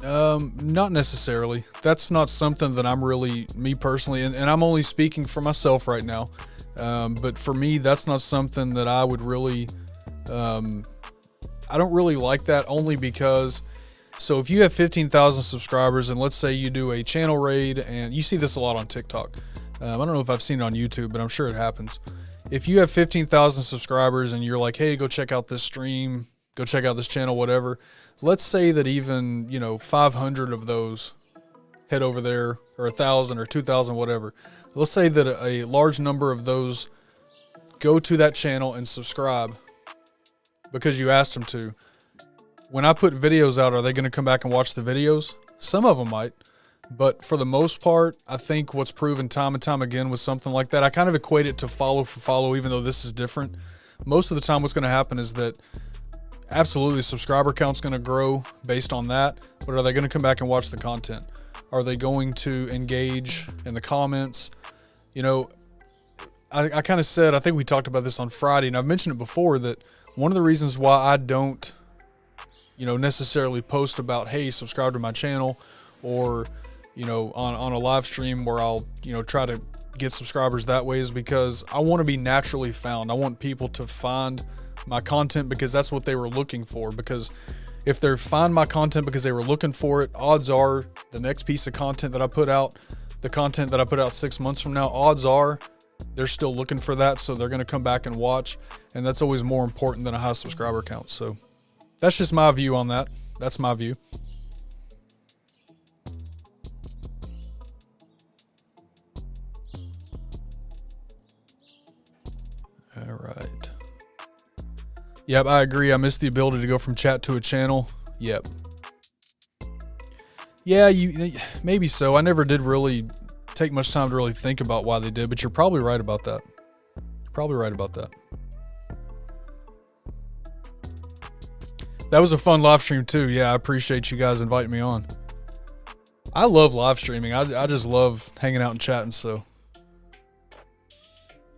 Not necessarily. That's not something that I'm really, me personally, and I'm only speaking for myself right now. But for me, that's not something that I would really, I don't really like that, only because, so if you have 15,000 subscribers and let's say you do a channel raid, and you see this a lot on TikTok. I don't know if I've seen it on YouTube, but I'm sure it happens. If you have 15,000 subscribers and you're like, hey, go check out this stream, go check out this channel, whatever. Let's say that even, 500 of those head over there, or 1,000 or 2,000, whatever. Let's say that a large number of those go to that channel and subscribe because you asked them to. When I put videos out, are they going to come back and watch the videos? Some of them might. But for the most part, I think what's proven time and time again with something like that, I kind of equate it to follow for follow, even though this is different. Most of the time what's going to happen is that absolutely subscriber count's going to grow based on that, but are they going to come back and watch the content? Are they going to engage in the comments? I kind of said, I think we talked about this on Friday, and I've mentioned it before, that one of the reasons why I don't, necessarily post about, hey, subscribe to my channel, or on a live stream where I'll, try to get subscribers that way, is because I want to be naturally found. I want people to find my content because that's what they were looking for. Because if they find my content because they were looking for it, odds are the next piece of content that I put out, the content that I put out 6 months from now, odds are they're still looking for that. So they're going to come back and watch. And that's always more important than a high subscriber count. So that's just my view on that. That's my view. All right. Yep, I agree. I miss the ability to go from chat to a channel. Yep. Yeah, maybe so. I never did really take much time to really think about why they did, but you're probably right about that. You're probably right about that. That was a fun live stream too. Yeah, I appreciate you guys inviting me on. I love live streaming. I just love hanging out and chatting, so.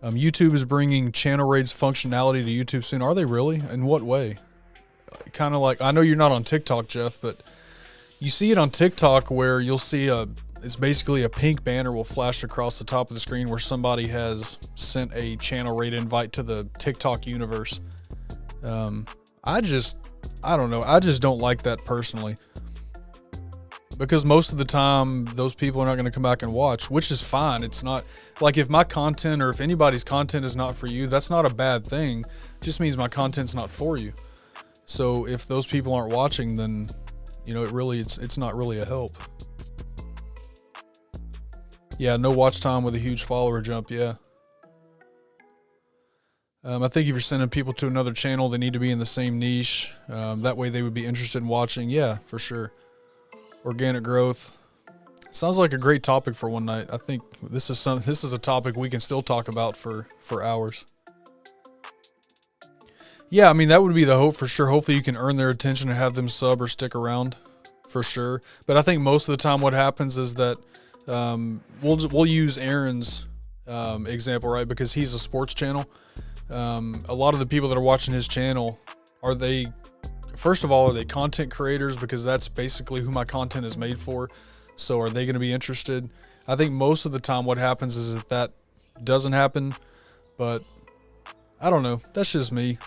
YouTube is bringing channel raids functionality to YouTube soon. Are they really? In what way? Kind of like, I know you're not on TikTok, Jeff, but you see it on TikTok where you'll see it's basically a pink banner will flash across the top of the screen where somebody has sent a channel raid invite to the TikTok universe. I don't know. I just don't like that personally. Because most of the time, those people are not going to come back and watch, which is fine. It's not like if my content or if anybody's content is not for you, that's not a bad thing. It just means my content's not for you. So if those people aren't watching, then, it's not really a help. Yeah, no watch time with a huge follower jump. Yeah. I think if you're sending people to another channel, they need to be in the same niche. That way they would be interested in watching. Yeah, for sure. Organic growth. Sounds like a great topic for one night. I think this is a topic we can still talk about for hours. Yeah, I mean, that would be the hope for sure. Hopefully you can earn their attention and have them sub or stick around for sure. But I think most of the time what happens is that we'll use Aaron's example, right? Because he's a sports channel. A lot of the people that are watching his channel, first of all, are they content creators? Because that's basically who my content is made for. So are they going to be interested? I think most of the time what happens is that doesn't happen, but I don't know. That's just me.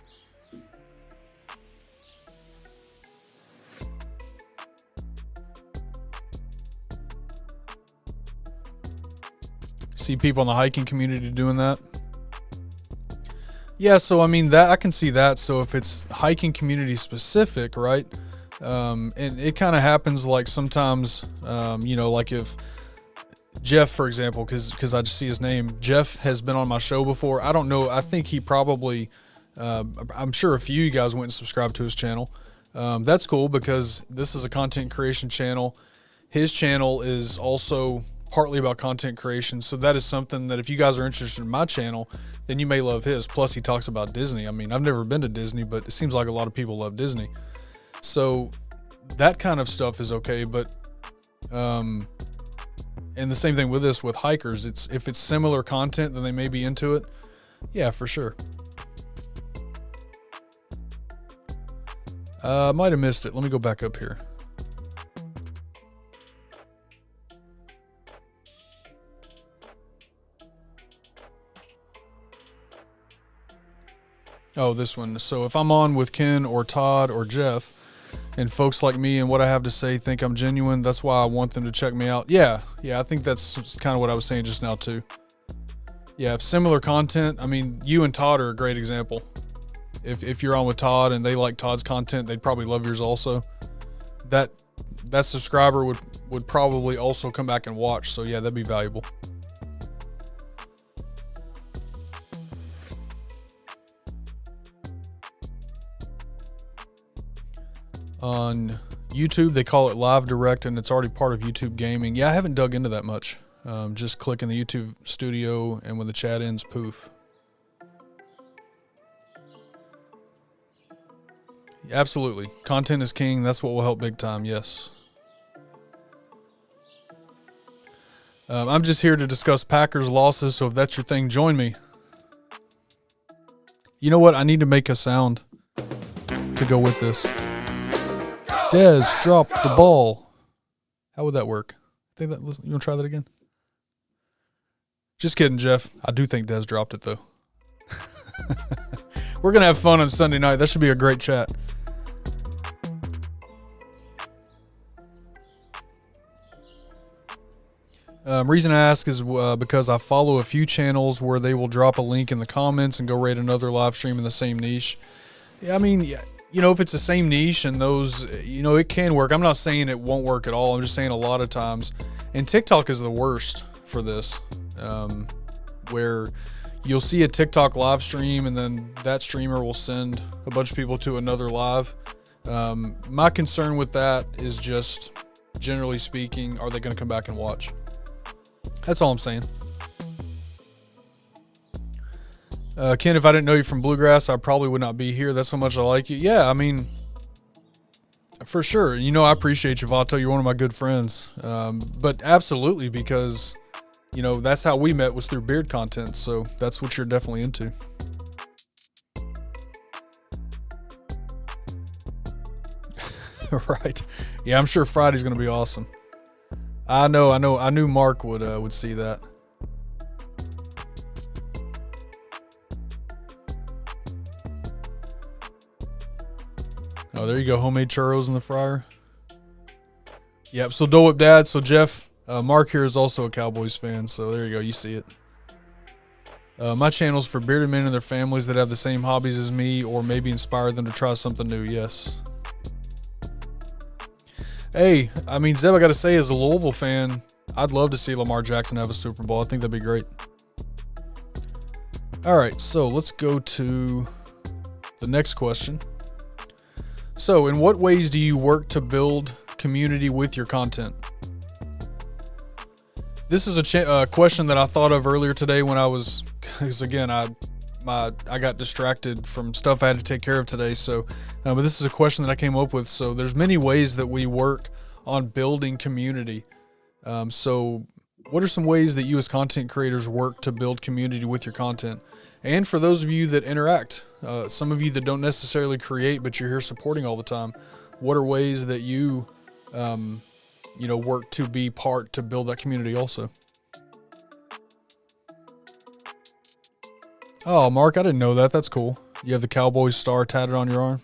See people in the hiking community doing that. Yeah, so I mean that I can see that. So if it's hiking community specific, right? And it kind of happens like sometimes, like if Jeff, for example, because I just see his name, Jeff has been on my show before. I don't know. I think he probably, I'm sure a few of you guys went and subscribed to his channel. That's cool because this is a content creation channel. His channel is also partly about content creation. So that is something that if you guys are interested in my channel, then you may love his. Plus he talks about Disney. I mean, I've never been to Disney, but it seems like a lot of people love Disney. So that kind of stuff is okay. But, and the same thing with this, with hikers, if it's similar content, then they may be into it. Yeah, for sure. I might have missed it. Let me go back up here. Oh, this one. So if I'm on with Ken or Todd or Jeff, and folks like me and what I have to say think I'm genuine, that's why I want them to check me out. Yeah, I think that's kind of what I was saying just now too. Yeah, if similar content, I mean, you and Todd are a great example. If you're on with Todd and they like Todd's content, they'd probably love yours also. That subscriber would probably also come back and watch. So yeah, that'd be valuable. On YouTube, they call it Live Direct, and it's already part of YouTube Gaming. Yeah, I haven't dug into that much. Just click in the YouTube studio, and when the chat ends, poof. Absolutely. Content is king. That's what will help big time, yes. I'm just here to discuss Packers losses, so if that's your thing, join me. You know what? I need to make a sound to go with this. Dez dropped the ball. How would that work? You want to try that again? Just kidding, Jeff. I do think Dez dropped it, though. We're going to have fun on Sunday night. That should be a great chat. Reason I ask is because I follow a few channels where they will drop a link in the comments and go rate another live stream in the same niche. Yeah, I mean, yeah. If it's the same niche and those, it can work. I'm not saying it won't work at all. I'm just saying a lot of times, and TikTok is the worst for this, where you'll see a TikTok live stream and then that streamer will send a bunch of people to another live. My concern with that is just, generally speaking, are they going to come back and watch? That's all I'm saying. Ken, if I didn't know you from Bluegrass, I probably would not be here. That's how much I like you. Yeah, I mean, for sure. I appreciate you, Vato. You're one of my good friends. But absolutely, because, that's how we met, was through beard content. So that's what you're definitely into. Right. Yeah, I'm sure Friday's going to be awesome. I know. I knew Mark would see that. Oh, there you go. Homemade churros in the fryer. Yep. So Dole Whip Dad. So Jeff, Mark here is also a Cowboys fan. So there you go. You see it. My channel's for bearded men and their families that have the same hobbies as me, or maybe inspire them to try something new. Yes. Hey, I mean, Zeb, I got to say, as a Louisville fan, I'd love to see Lamar Jackson have a Super Bowl. I think that'd be great. All right. So let's go to the next question. So, in what ways do you work to build community with your content? This is a question that I thought of earlier today when because again, I got distracted from stuff I had to take care of today. So, but this is a question that I came up with. So, there's many ways that we work on building community. So, what are some ways that you as content creators work to build community with your content? And for those of you that interact, some of you that don't necessarily create, but you're here supporting all the time, what are ways that you, work to be part to build that community also. Oh, Mark, I didn't know that. That's cool. You have the Cowboys star tatted on your arm.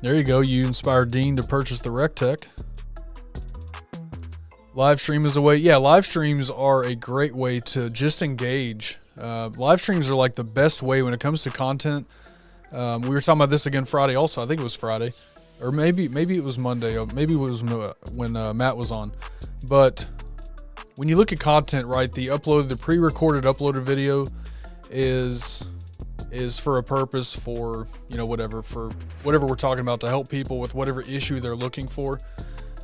There you go. You inspired Dean to purchase the RecTech. Live stream is a way. Yeah, live streams are a great way to just engage. Live streams are like the best way when it comes to content. We were talking about this again Friday also. I think it was Friday. Or maybe it was Monday. Maybe it was when Matt was on. But when you look at content, right, the pre-recorded uploaded video is for a purpose for, whatever we're talking about, to help people with whatever issue they're looking for.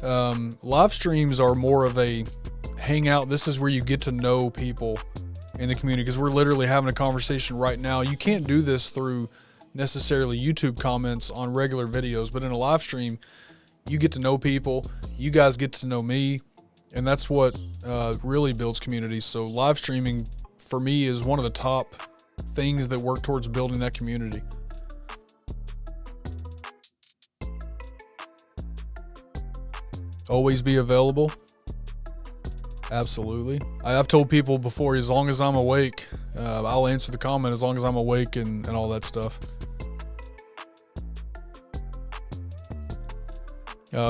Live streams are more of a hangout. This is where you get to know people in the community, because we're literally having a conversation right now. You can't do this through necessarily YouTube comments on regular videos, but in a live stream, you get to know people, you guys get to know me, and that's what really builds communities. So live streaming for me is one of the top things that work towards building that community. Always be available. Absolutely. I've told people before, as long as I'm awake, I'll answer the comment as long as I'm awake and all that stuff.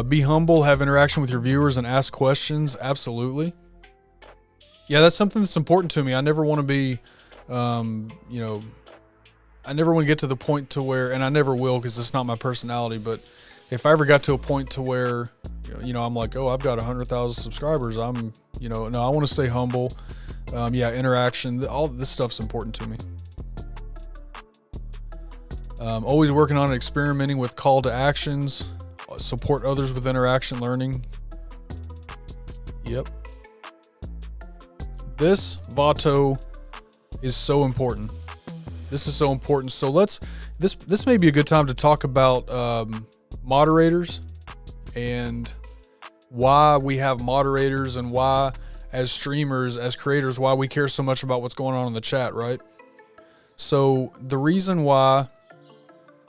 Be humble, have interaction with your viewers, and ask questions. Absolutely. Yeah, that's something that's important to me. I never want to be, I never want to get to the point to where, and I never will because it's not my personality, but if I ever got to a point to where, I'm like, oh, I've got 100,000 subscribers, no, I want to stay humble. Interaction, all this stuff's important to me. Always working on experimenting with call to actions, support others with interaction learning. Yep. This Vato is so important. This is so important. So this may be a good time to talk about moderators and why we have moderators, and why as streamers, as creators, why we care so much about what's going on in the chat, right? So the reason why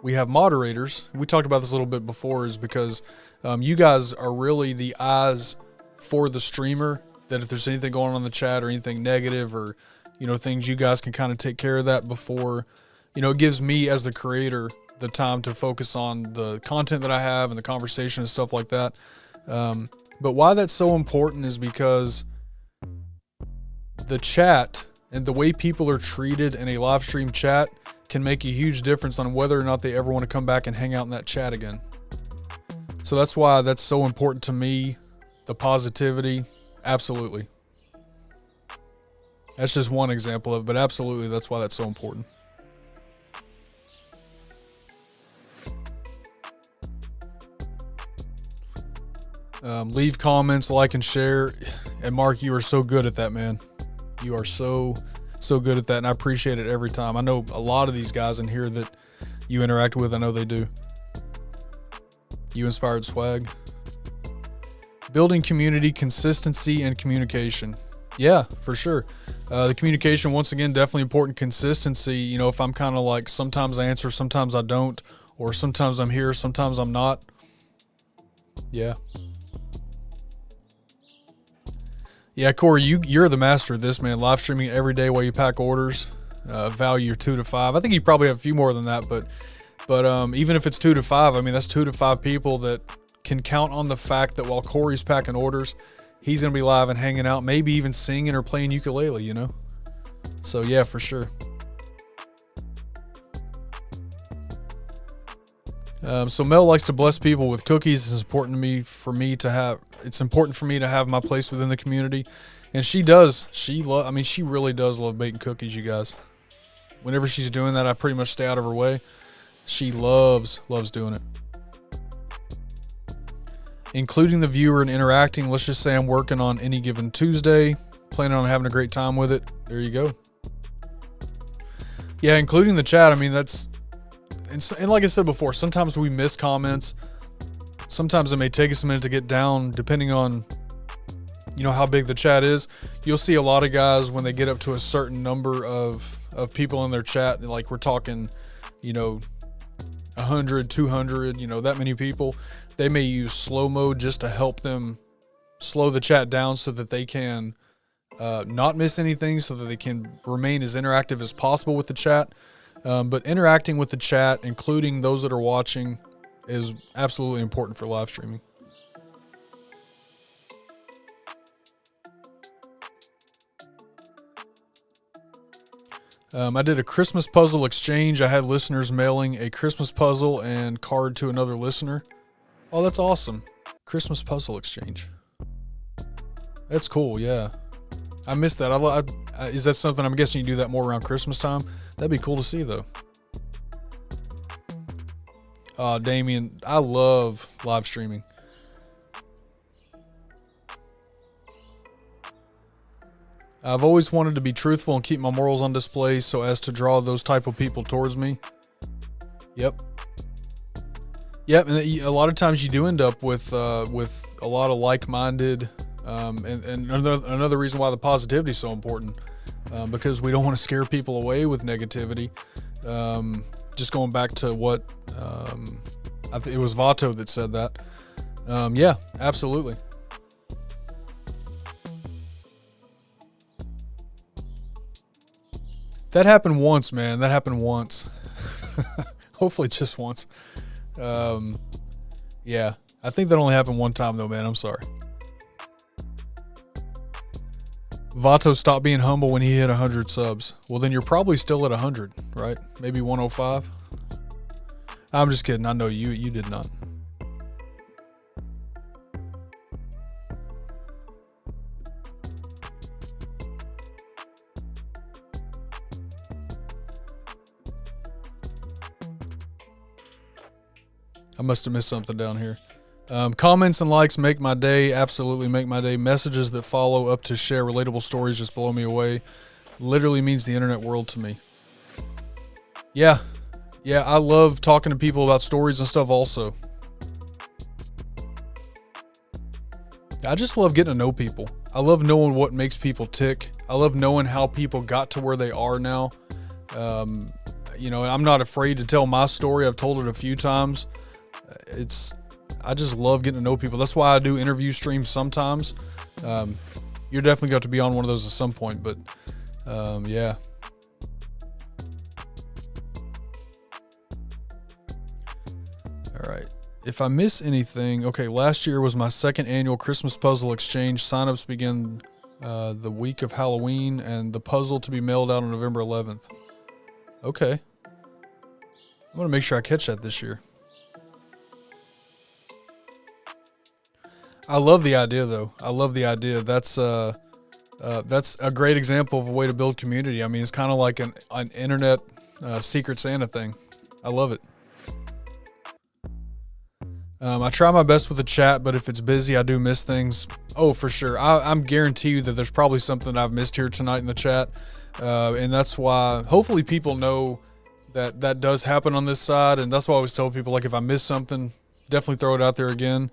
we have moderators, we talked about this a little bit before, is because you guys are really the eyes for the streamer, that if there's anything going on in the chat or anything negative or, things, you guys can kind of take care of that before, it gives me as the creator the time to focus on the content that I have and the conversation and stuff like that. But why that's so important is because the chat and the way people are treated in a live stream chat can make a huge difference on whether or not they ever want to come back and hang out in that chat again. So that's why that's so important to me. The positivity, absolutely. That's just one example of it, but absolutely that's why that's so important. Leave comments, like, and share. And Mark, you are so good at that, man. You are so good at that, and I appreciate it every time. I know a lot of these guys in here that you interact with, I know they do. You inspired swag. Building community, consistency, and communication. Yeah, for sure. The communication, once again, definitely important. Consistency, if I'm kind of like, sometimes I answer, sometimes I don't, or sometimes I'm here, sometimes I'm not. Yeah. Yeah, Corey, you're the master of this, man. Live streaming every day while you pack orders. Value your 2 to 5. I think you probably have a few more than that, but even if it's 2 to 5, I mean, that's 2 to 5 people that can count on the fact that while Corey's packing orders, he's going to be live and hanging out, maybe even singing or playing ukulele, So yeah, for sure. So Mel likes to bless people with cookies. It's important for me to have my place within the community. And she does. She really does love baking cookies, you guys. Whenever she's doing that, I pretty much stay out of her way. She loves doing it. Including the viewer and interacting. Let's just say I'm working on any given Tuesday, planning on having a great time with it. There you go. Yeah, including the chat. I mean, and like I said before, sometimes we miss comments. Sometimes it may take us a minute to get down, depending on, how big the chat is. You'll see a lot of guys when they get up to a certain number of of people in their chat, like we're talking, 100, 200, that many people, they may use slow mode just to help them slow the chat down so that they can not miss anything, so that they can remain as interactive as possible with the chat. But interacting with the chat, including those that are watching, is absolutely important for live streaming. I did a Christmas puzzle exchange. I had listeners mailing a Christmas puzzle and card to another listener. Oh, that's awesome. Christmas puzzle exchange. That's cool, yeah. I missed that. Is that something, I'm guessing you do that more around Christmas time? That'd be cool to see, though. Damien, I love live streaming. I've always wanted to be truthful and keep my morals on display so as to draw those type of people towards me. Yep. Yep, and a lot of times you do end up with a lot of like-minded, and another reason why the positivity is so important, because we don't want to scare people away with negativity. Just going back to what I think it was Vato that said that. Yeah, absolutely. That happened once, man. That happened once. Hopefully just once. Yeah, I think that only happened one time though, man. I'm sorry. Vato stopped being humble when he hit 100 subs. Well, then you're probably still at 100, right? Maybe 105. I'm just kidding. I know you did not. I must have missed something down here. Comments and likes make my day. Absolutely make my day. Messages that follow up to share relatable stories just blow me away. Literally means the internet world to me. Yeah. Yeah, I love talking to people about stories and stuff also. I just love getting to know people. I love knowing what makes people tick. I love knowing how people got to where they are now. I'm not afraid to tell my story. I've told it a few times. I just love getting to know people. That's why I do interview streams sometimes. You're definitely got to be on one of those at some point, but yeah. All right. If I miss anything, okay, last year was my second annual Christmas puzzle exchange. Signups begin the week of Halloween, and the puzzle to be mailed out on November 11th. Okay. I'm going to make sure I catch that this year. I love the idea, though. I love the idea. That's a great example of a way to build community. I mean, it's kind of like an internet Secret Santa thing. I love it. I try my best with the chat, but if it's busy, I do miss things. Oh, for sure. I'm guarantee you that there's probably something I've missed here tonight in the chat. And that's why hopefully people know that does happen on this side. And that's why I always tell people, like, if I miss something, definitely throw it out there again.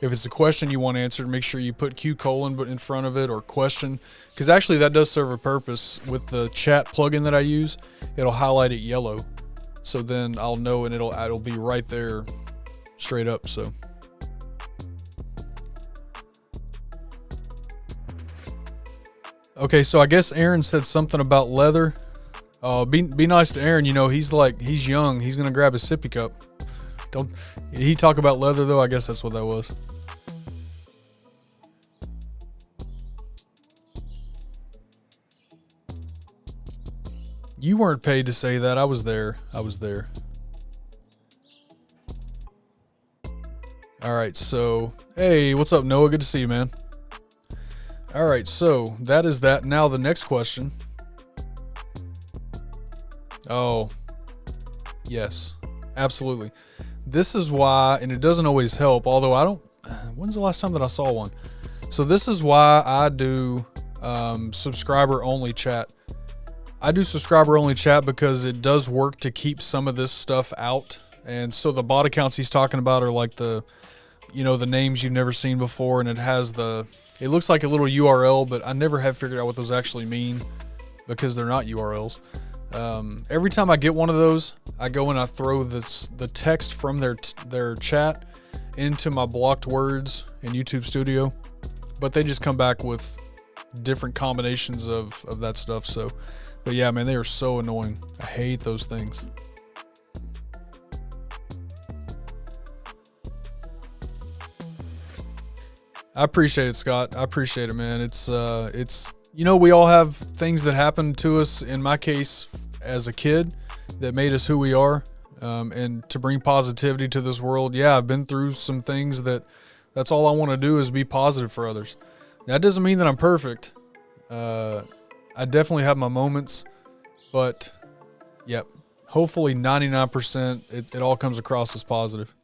If it's a question you want answered, make sure you put Q: in front of it, or question, because actually that does serve a purpose. With the chat plugin that I use, it'll highlight it yellow, so then I'll know, and it'll be right there straight up. So okay, so I guess Aaron said something about leather. Be nice to Aaron. He's young. He's gonna grab his sippy cup. Did he talk about leather though? I guess that's what that was. You weren't paid to say that. I was there. All right, so hey, what's up, Noah? Good to see you, man. All right, so that is that. Now the next question. Oh, yes, absolutely. This is why, and it doesn't always help, although when's the last time that I saw one? So this is why I do subscriber only chat. I do subscriber only chat because it does work to keep some of this stuff out. And so the bot accounts he's talking about are like the names you've never seen before, and it looks like a little URL, but I never have figured out what those actually mean because they're not URLs. Every time I get one of those, I go and I throw the text from their chat into my blocked words in YouTube Studio, but they just come back with different combinations of that stuff. So, but yeah, man, they are so annoying. I hate those things. I appreciate it, Scott. I appreciate it, man. It's you know, we all have things that happen to us. In my case, as a kid, that made us who we are, and to bring positivity to this world. Yeah, I've been through some things that's all I want to do is be positive for others. That doesn't mean that I'm perfect. I definitely have my moments, but yep, hopefully 99% it all comes across as positive.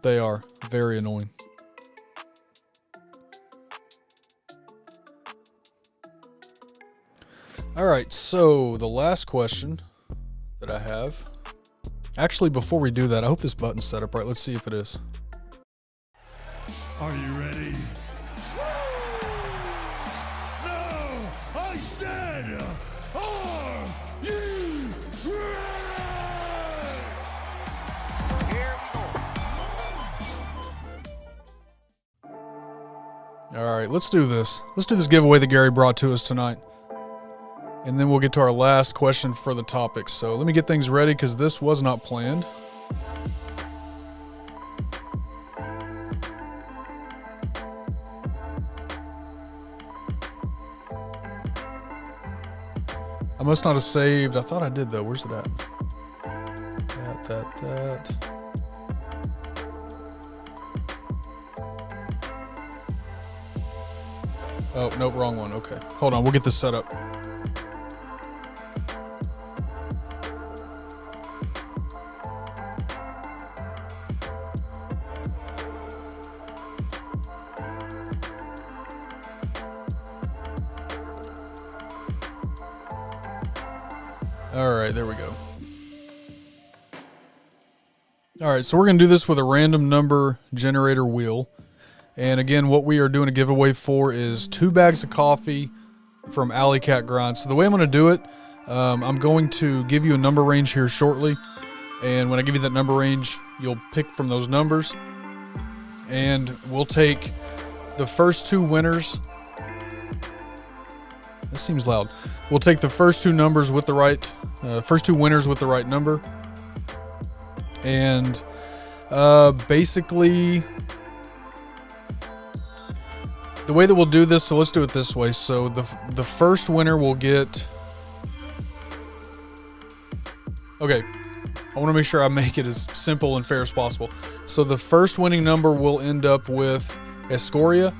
They are very annoying. All right, so the last question that I have. Actually, before we do that, I hope this button's set up right. Let's see if it is. Are you ready? No, I said, are you ready? Here we go. All right, let's do this. Let's do this giveaway that Gary brought to us tonight. And then we'll get to our last question for the topic. So let me get things ready because this was not planned. I must not have saved. I thought I did though. Where's it at? That. Oh, nope, wrong one. Okay. Hold on. We'll get this set up. All right, there we go. All right, so we're going to do this with a random number generator wheel. And again, what we are doing a giveaway for is 2 bags of coffee from Alley Cat Grind. So the way I'm going to do it, I'm going to give you a number range here shortly. And when I give you that number range, you'll pick from those numbers. And we'll take the first 2 winners. This seems loud. We'll take the first 2 numbers with the right, first 2 winners with the right number. And basically, the way that we'll do this, so let's do it this way. So the first winner will get, okay, I want to make sure I make it as simple and fair as possible. So the first winning number will end up with Escoria,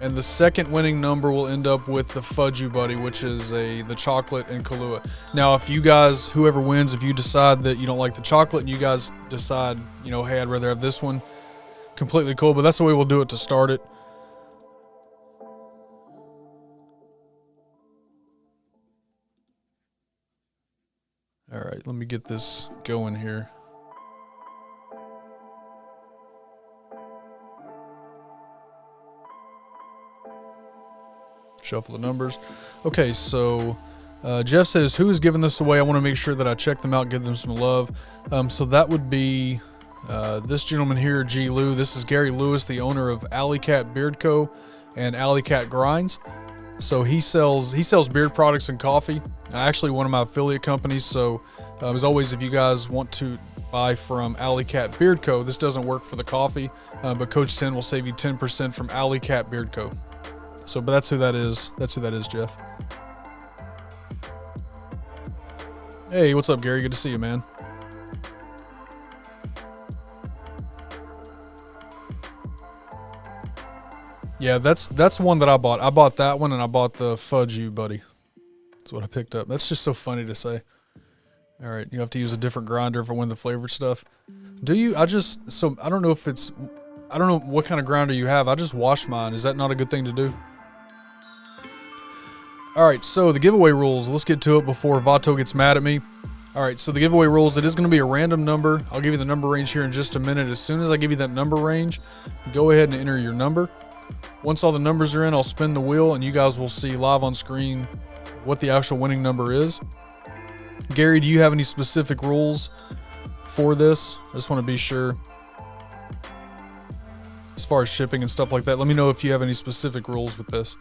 and the second winning number will end up with the Fudge You Buddy, which is the chocolate and Kahlua. Now, if you guys, whoever wins, if you decide that you don't like the chocolate and you guys decide, you know, hey, I'd rather have this one, completely cool, but that's the way we'll do it to start it. All right, let me get this going here. Shuffle the numbers. Okay, so Jeff says, who is giving this away? I want to make sure that I check them out, give them some love. So that would be this gentleman here, G. Lou. This is Gary Lewis, the owner of Alley Cat Beard Co. and Alley Cat Grinds. So he sells beard products and coffee. Actually, one of my affiliate companies. So as always, if you guys want to buy from Alley Cat Beard Co., this doesn't work for the coffee, but Coach 10 will save you 10% from Alley Cat Beard Co. So, but that's who that is. That's who that is, Jeff. Hey, what's up, Gary? Good to see you, man. Yeah, that's one that I bought. I bought that one, and I bought the Fudge You Buddy. That's what I picked up. That's just so funny to say. All right, you have to use a different grinder for when the flavored stuff. Do you? I don't know if it's, I don't know what kind of grinder you have. I just wash mine. Is that not a good thing to do? All right, so the giveaway rules. Let's get to it before Vato gets mad at me. All right, so the giveaway rules, it is going to be a random number. I'll give you the number range here in just a minute. As soon as I give you that number range, go ahead and enter your number. Once all the numbers are in, I'll spin the wheel, and you guys will see live on screen what the actual winning number is. Gary, do you have any specific rules for this? I just want to be sure. As far as shipping and stuff like that, let me know if you have any specific rules with this.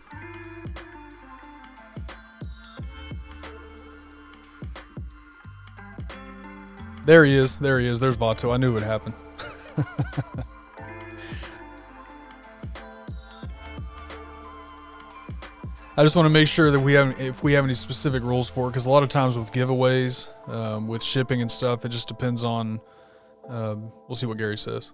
There he is. There he is. There's Vato. I knew it would happen. I just want to make sure that if we have any specific rules for it, because a lot of times with giveaways, with shipping and stuff, it just depends on. We'll see what Gary says.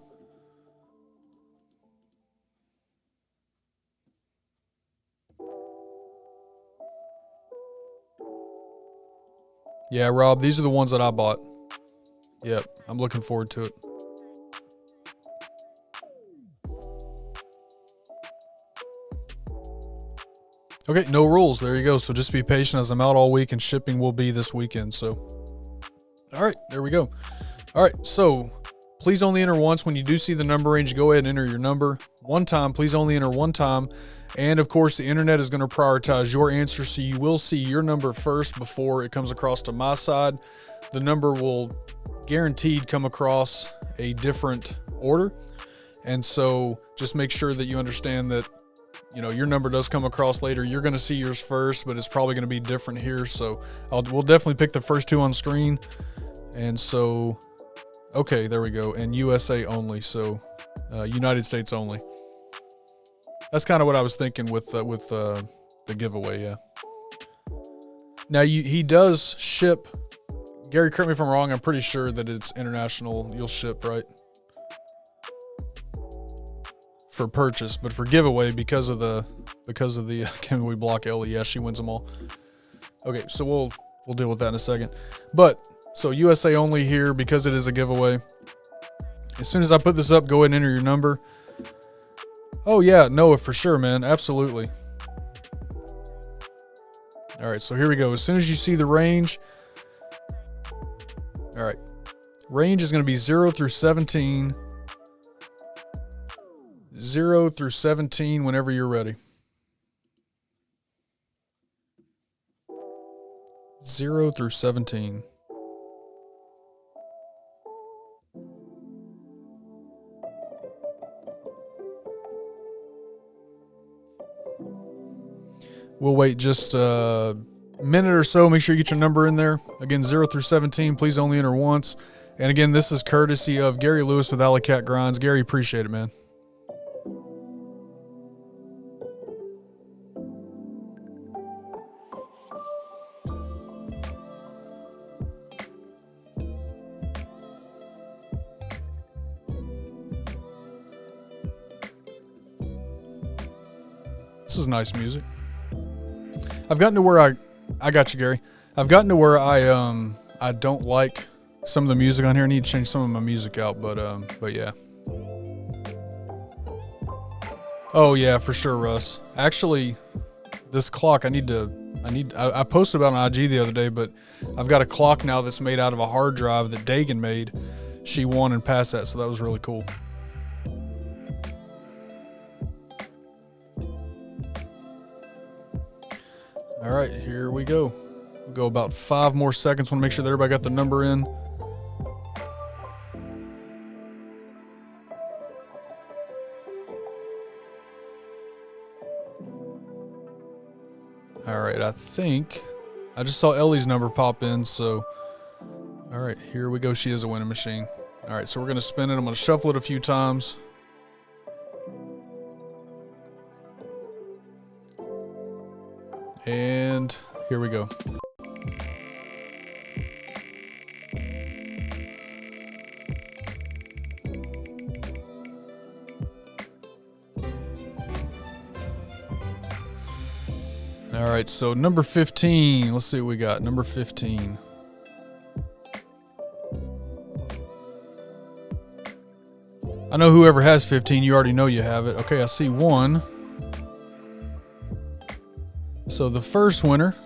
Yeah, Rob, these are the ones that I bought. Yep, I'm looking forward to it. Okay, no rules. There you go. So just be patient as I'm out all week and shipping will be this weekend. So, all right, there we go. All right, so please only enter once. When you do see the number range, go ahead and enter your number. One time, please only enter one time. And of course, the internet is going to prioritize your answer. So you will see your number first before it comes across to my side. The number will guaranteed come across a different order. And so just make sure that you understand that, you know, your number does come across later. You're going to see yours first, but it's probably going to be different here. So we'll definitely pick the first two on screen. And so, okay, there we go. And USA only. So United States only. That's kind of what I was thinking with the giveaway. Yeah. Now he does ship. Gary, correct me if I'm wrong. I'm pretty sure that it's international. You'll ship, right? For purchase, but for giveaway, because of the can we block Ellie? Yeah, she wins them all. Okay, so we'll deal with that in a second. But so USA only here because it is a giveaway. As soon as I put this up, go ahead and enter your number. Oh yeah, Noah, for sure, man, absolutely. All right, so here we go. As soon as you see the range, all right, range is going to be 0 through 17. 0 through 17 whenever you're ready. 0 through 17. We'll wait just a minute or so. Make sure you get your number in there. Again, 0 through 17. Please only enter once. And again, this is courtesy of Gary Lewis with Alley Cat Grinds. Gary, appreciate it, man. This is nice music. I've gotten to where I got you, Gary. I've gotten to where I don't like some of the music on here. I need to change some of my music out, but yeah. Oh yeah, for sure, Russ. Actually, this clock I posted about on IG the other day, but I've got a clock now that's made out of a hard drive that Dagan made. She won and passed that, so that was really cool. All right, here we go. We'll go about 5 more seconds. Want to make sure that everybody got the number in. All right, I think I just saw Ellie's number pop in, so all right, here we go. She is a winning machine. All right, so we're going to spin it. I'm going to shuffle it a few times. And here we go. All right, so number 15. Let's see what we got. Number 15. I know whoever has 15, you already know you have it. Okay, I see 1. So the first winner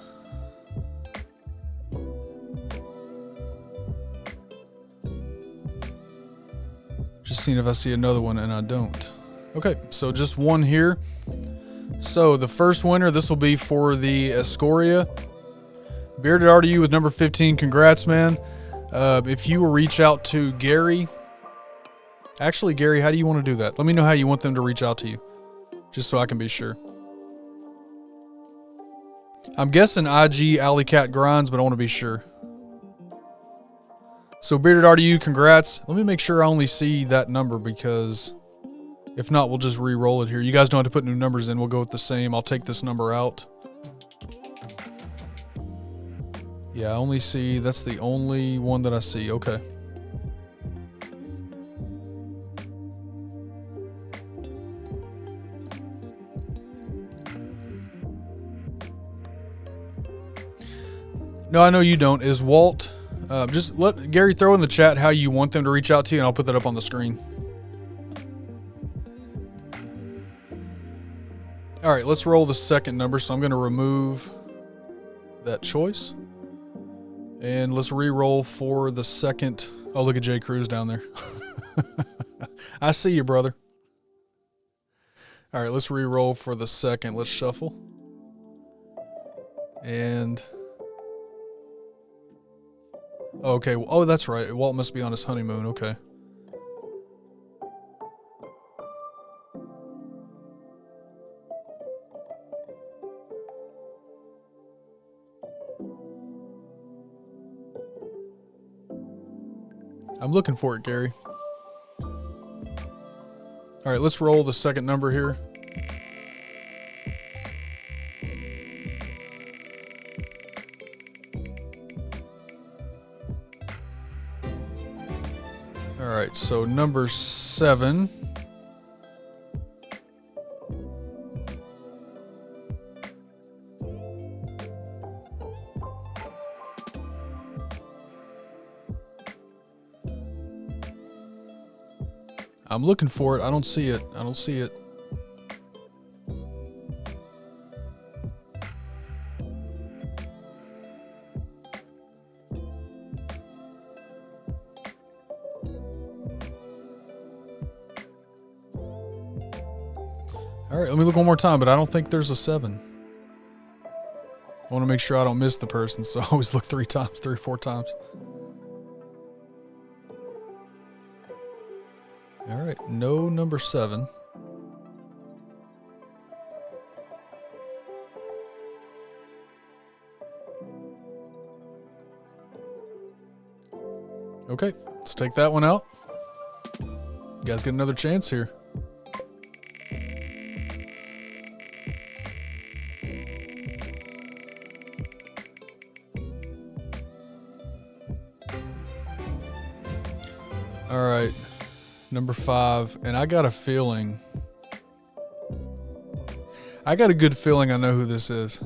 just seeing if I see another one, and I don't. Okay, so just 1 here. So the first winner, this will be for the Escoria Bearded RDU with number 15. Congrats, man. If you will reach out to Gary. Actually, Gary, how do you want to do that? Let me know how you want them to reach out to you, just so I can be sure. I'm guessing IG Alley Cat Grinds, but I want to be sure. So Bearded RDU, congrats. Let me make sure I only see that number, because if not, we'll just re-roll it here. You guys don't have to put new numbers in. We'll go with the same. I'll take this number out. Yeah, I only see, that's the only one that I see. Okay. No, I know you don't. Is Walt... just let Gary throw in the chat how you want them to reach out to you, and I'll put that up on the screen. All right, let's roll the second number. So I'm going to remove that choice. And let's re-roll for the second. Oh, look at J. Cruz down there. I see you, brother. All right, let's re-roll for the second. Let's shuffle. And... okay. Oh, that's right. Walt must be on his honeymoon. Okay. I'm looking for it, Gary. All right, let's roll the second number here. All right, so number 7. I'm looking for it. I don't see it. I don't see it. All right, let me look one more time, but I don't think there's a 7. I want to make sure I don't miss the person, so I always look 3 or 4 times. All right, no number 7. Okay, let's take that one out. You guys get another chance here. All right, number 5, and I got a feeling. I got a good feeling I know who this is.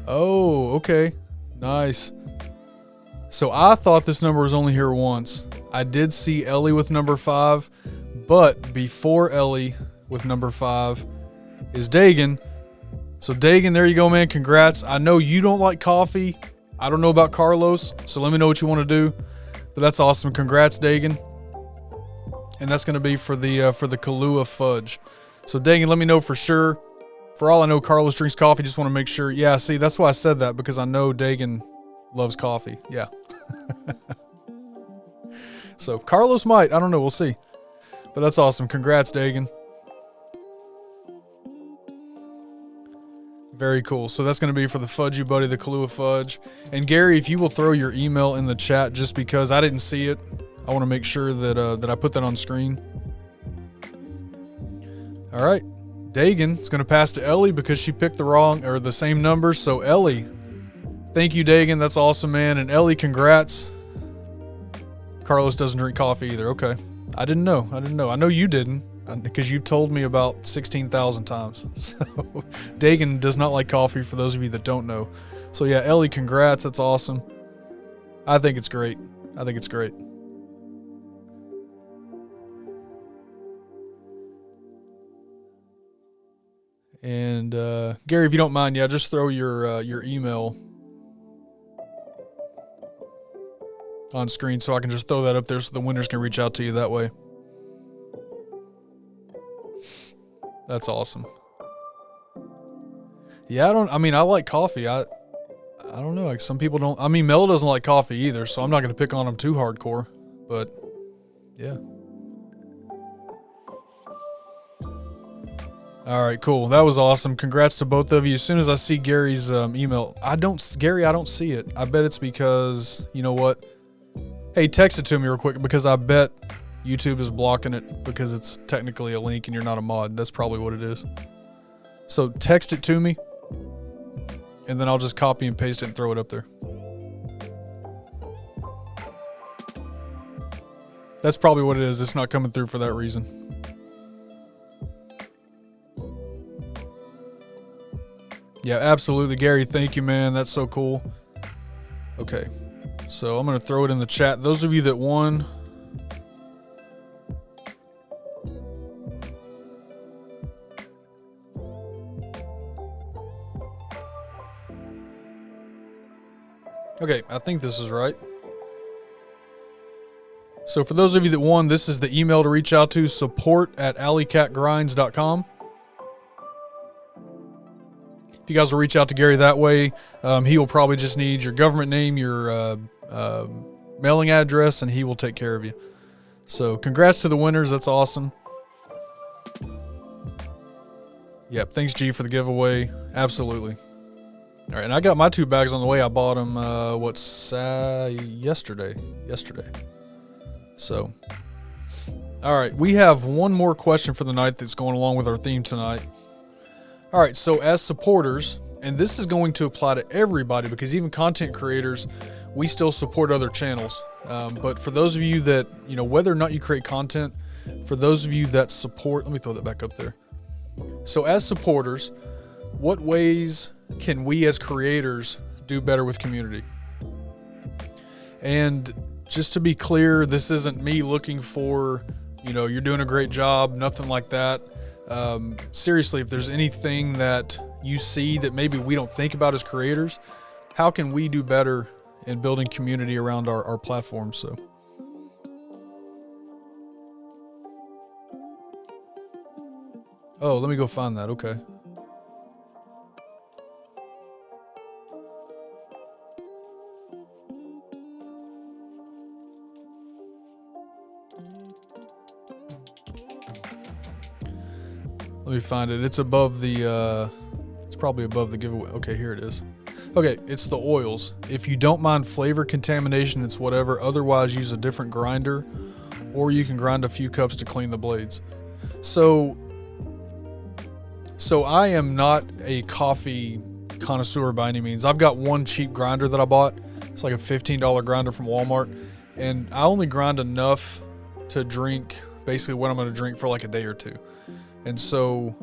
Oh, okay. Nice. So I thought this number was only here once. I did see Ellie with number 5, but before Ellie with number 5 is Dagan. So Dagan, there you go, man. Congrats. I know you don't like coffee. I don't know about Carlos, so let me know what you want to do. But that's awesome. Congrats, Dagan. And that's going to be for the Kahlua fudge. So Dagan, let me know for sure. For all I know, Carlos drinks coffee. Just want to make sure. Yeah, see, that's why I said that, because I know Dagan loves coffee. Yeah. So Carlos might. I don't know. We'll see. But that's awesome. Congrats, Dagan. Very cool. So that's going to be for the Fudgy Buddy, the Kahlua fudge. And Gary, if you will throw your email in the chat, just because I didn't see it, I want to make sure that that I put that on screen. All right, Dagan is going to pass to Ellie because she picked the same numbers. So Ellie, thank you, Dagan. That's awesome, man. And Ellie, congrats. Carlos doesn't drink coffee either. Okay, I didn't know. I know you didn't, because you've told me about 16,000 times. So Dagan does not like coffee, for those of you that don't know. So yeah, Ellie, congrats. That's awesome. I think it's great. I think it's great. And Gary, if you don't mind, yeah, just throw your email on screen so I can just throw that up there so the winners can reach out to you that way. That's awesome. Yeah, I mean, I like coffee. I don't know. Like some people don't. I mean, Mel doesn't like coffee either, so I'm not going to pick on him too hardcore. But yeah. All right, cool. That was awesome. Congrats to both of you. As soon as I see Gary's email, I don't see it. I bet it's because, you know what? Hey, text it to me real quick because I bet YouTube is blocking it because it's technically a link and you're not a mod. That's probably what it is. So text it to me and then I'll just copy and paste it and throw it up there. That's probably what it is. It's not coming through for that reason. Yeah, absolutely, Gary. Thank you, man. That's so cool. Okay, so I'm going to throw it in the chat. Those of you that won, okay, I think this is right. So for those of you that won, this is the email to reach out to, support@alleycatgrinds.com. If you guys will reach out to Gary that way, he will probably just need your government name, your mailing address, and he will take care of you. So congrats to the winners. That's awesome. Yep. Thanks, G, for the giveaway. Absolutely. All right. And I got my 2 bags on the way. I bought them, yesterday. So, all right. We have one more question for the night that's going along with our theme tonight. All right, so as supporters, and this is going to apply to everybody because even content creators, we still support other channels. But for those of you that, you know, whether or not you create content, for those of you that support, let me throw that back up there. So as supporters, what ways can we as creators do better with community? And just to be clear, this isn't me looking for, you know, you're doing a great job, nothing like that. Seriously, if there's anything that you see that maybe we don't think about as creators, how can we do better in building community around our platform? So, oh, let me go find that. Okay. Let me find it. It's above the, it's probably above the giveaway. Okay, here it is. Okay, it's the oils. If you don't mind flavor contamination, it's whatever. Otherwise, use a different grinder, or you can grind a few cups to clean the blades. So I am not a coffee connoisseur by any means. I've got one cheap grinder that I bought. It's like a $15 grinder from Walmart, and I only grind enough to drink basically what I'm going to drink for like a day or two. And so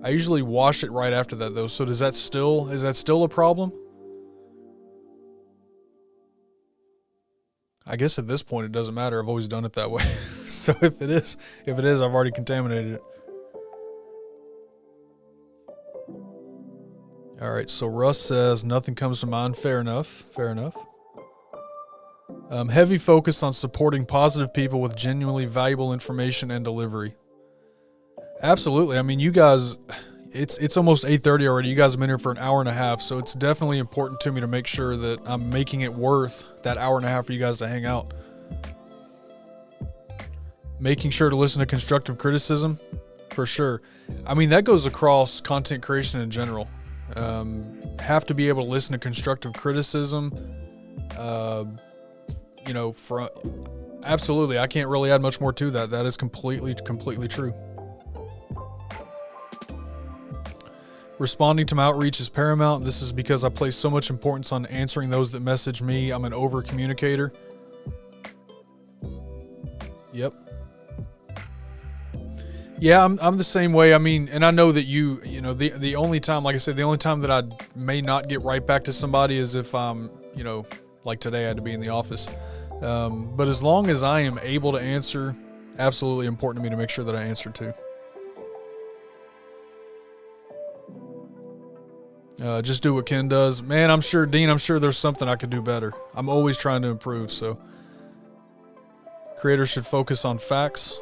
I usually wash it right after that though. So is that still a problem? I guess at this point it doesn't matter. I've always done it that way. So if it is, I've already contaminated it. All right. So Russ says nothing comes to mind. Fair enough. Heavy focus on supporting positive people with genuinely valuable information and delivery. Absolutely. I mean, you guys, it's almost 8:30 already. You guys have been here for an hour and a half, so it's definitely important to me to make sure that I'm making it worth that hour and a half for you guys to hang out. Making sure to listen to constructive criticism, for sure. I mean, that goes across content creation in general. Have to be able to listen to constructive criticism. You know, absolutely. I can't really add much more to that. That is completely true. Responding to my outreach is paramount. This is because I place so much importance on answering those that message me. I'm an over communicator. Yep. Yeah, I'm the same way. I mean, and I know that you know, the only time, like I said, the only time that I may not get right back to somebody is if I'm, you know, like today I had to be in the office. But as long as I am able to answer, absolutely important to me to make sure that I answer too. Just do what Ken does. Man, I'm sure, Dean, I'm sure there's something I could do better. I'm always trying to improve, so. Creators should focus on facts.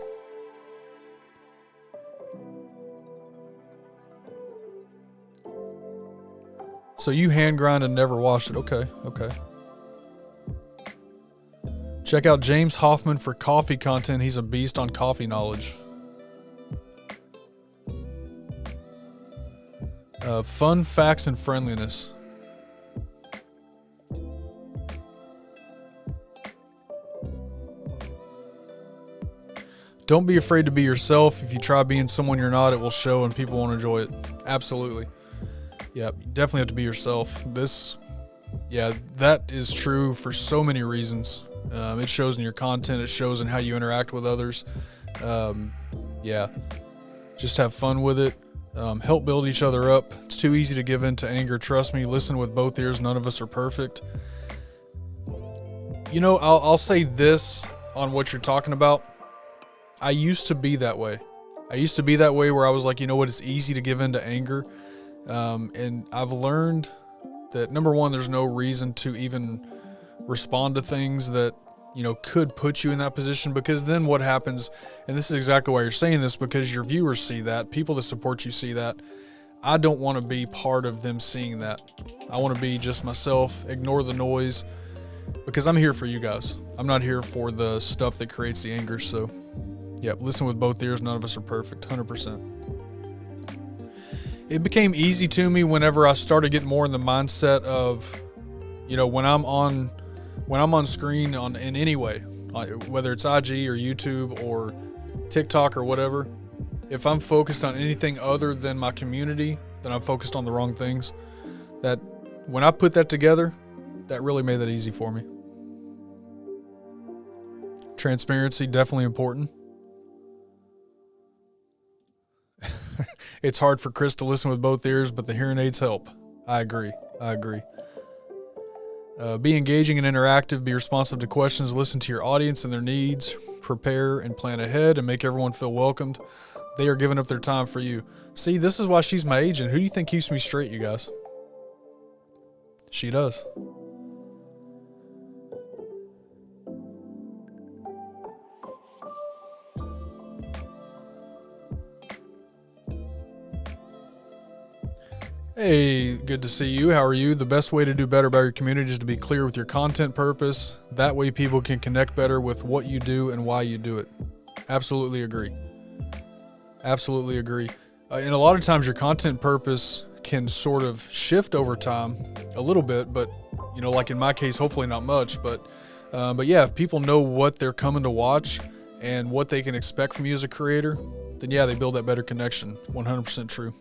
So you hand grind and never wash it. Okay. Check out James Hoffman for coffee content. He's a beast on coffee knowledge. Fun facts and friendliness. Don't be afraid to be yourself. If you try being someone you're not, it will show and people won't enjoy it. Absolutely. Yeah, you definitely have to be yourself. That is true for so many reasons. It shows in your content. It shows in how you interact with others. Just have fun with it. Help build each other up. It's too easy to give in to anger. Trust me, listen with both ears. None of us are perfect. You know, I'll say this on what you're talking about. I used to be that way. Where I was like, you know what, it's easy to give in to anger. And I've learned that, number one, there's no reason to even respond to things that, you know, could put you in that position, because then what happens, and this is exactly why you're saying this, because your viewers see that, people that support you see that. I don't want to be part of them seeing that. I want to be just myself, ignore the noise, because I'm here for you guys. I'm not here for the stuff that creates the anger. So yeah, listen with both ears. None of us are perfect, 100%. It became easy to me whenever I started getting more in the mindset of, you know, when I'm on screen in any way, whether it's IG or YouTube or TikTok or whatever, if I'm focused on anything other than my community, then I'm focused on the wrong things. That when I put that together, that really made that easy for me. Transparency, definitely important. It's hard for Chris to listen with both ears, but the hearing aids help. I agree. Be engaging and interactive. Be responsive to questions. Listen to your audience and their needs. Prepare and plan ahead and make everyone feel welcomed. They are giving up their time for you. See, this is why she's my agent. Who do you think keeps me straight, you guys? She does. Hey, good to see you. How are you? The best way to do better by your community is to be clear with your content purpose. That way people can connect better with what you do and why you do it. Absolutely agree. And a lot of times your content purpose can sort of shift over time a little bit, but, you know, like in my case, hopefully not much, but yeah, if people know what they're coming to watch and what they can expect from you as a creator, then yeah, they build that better connection. 100% true.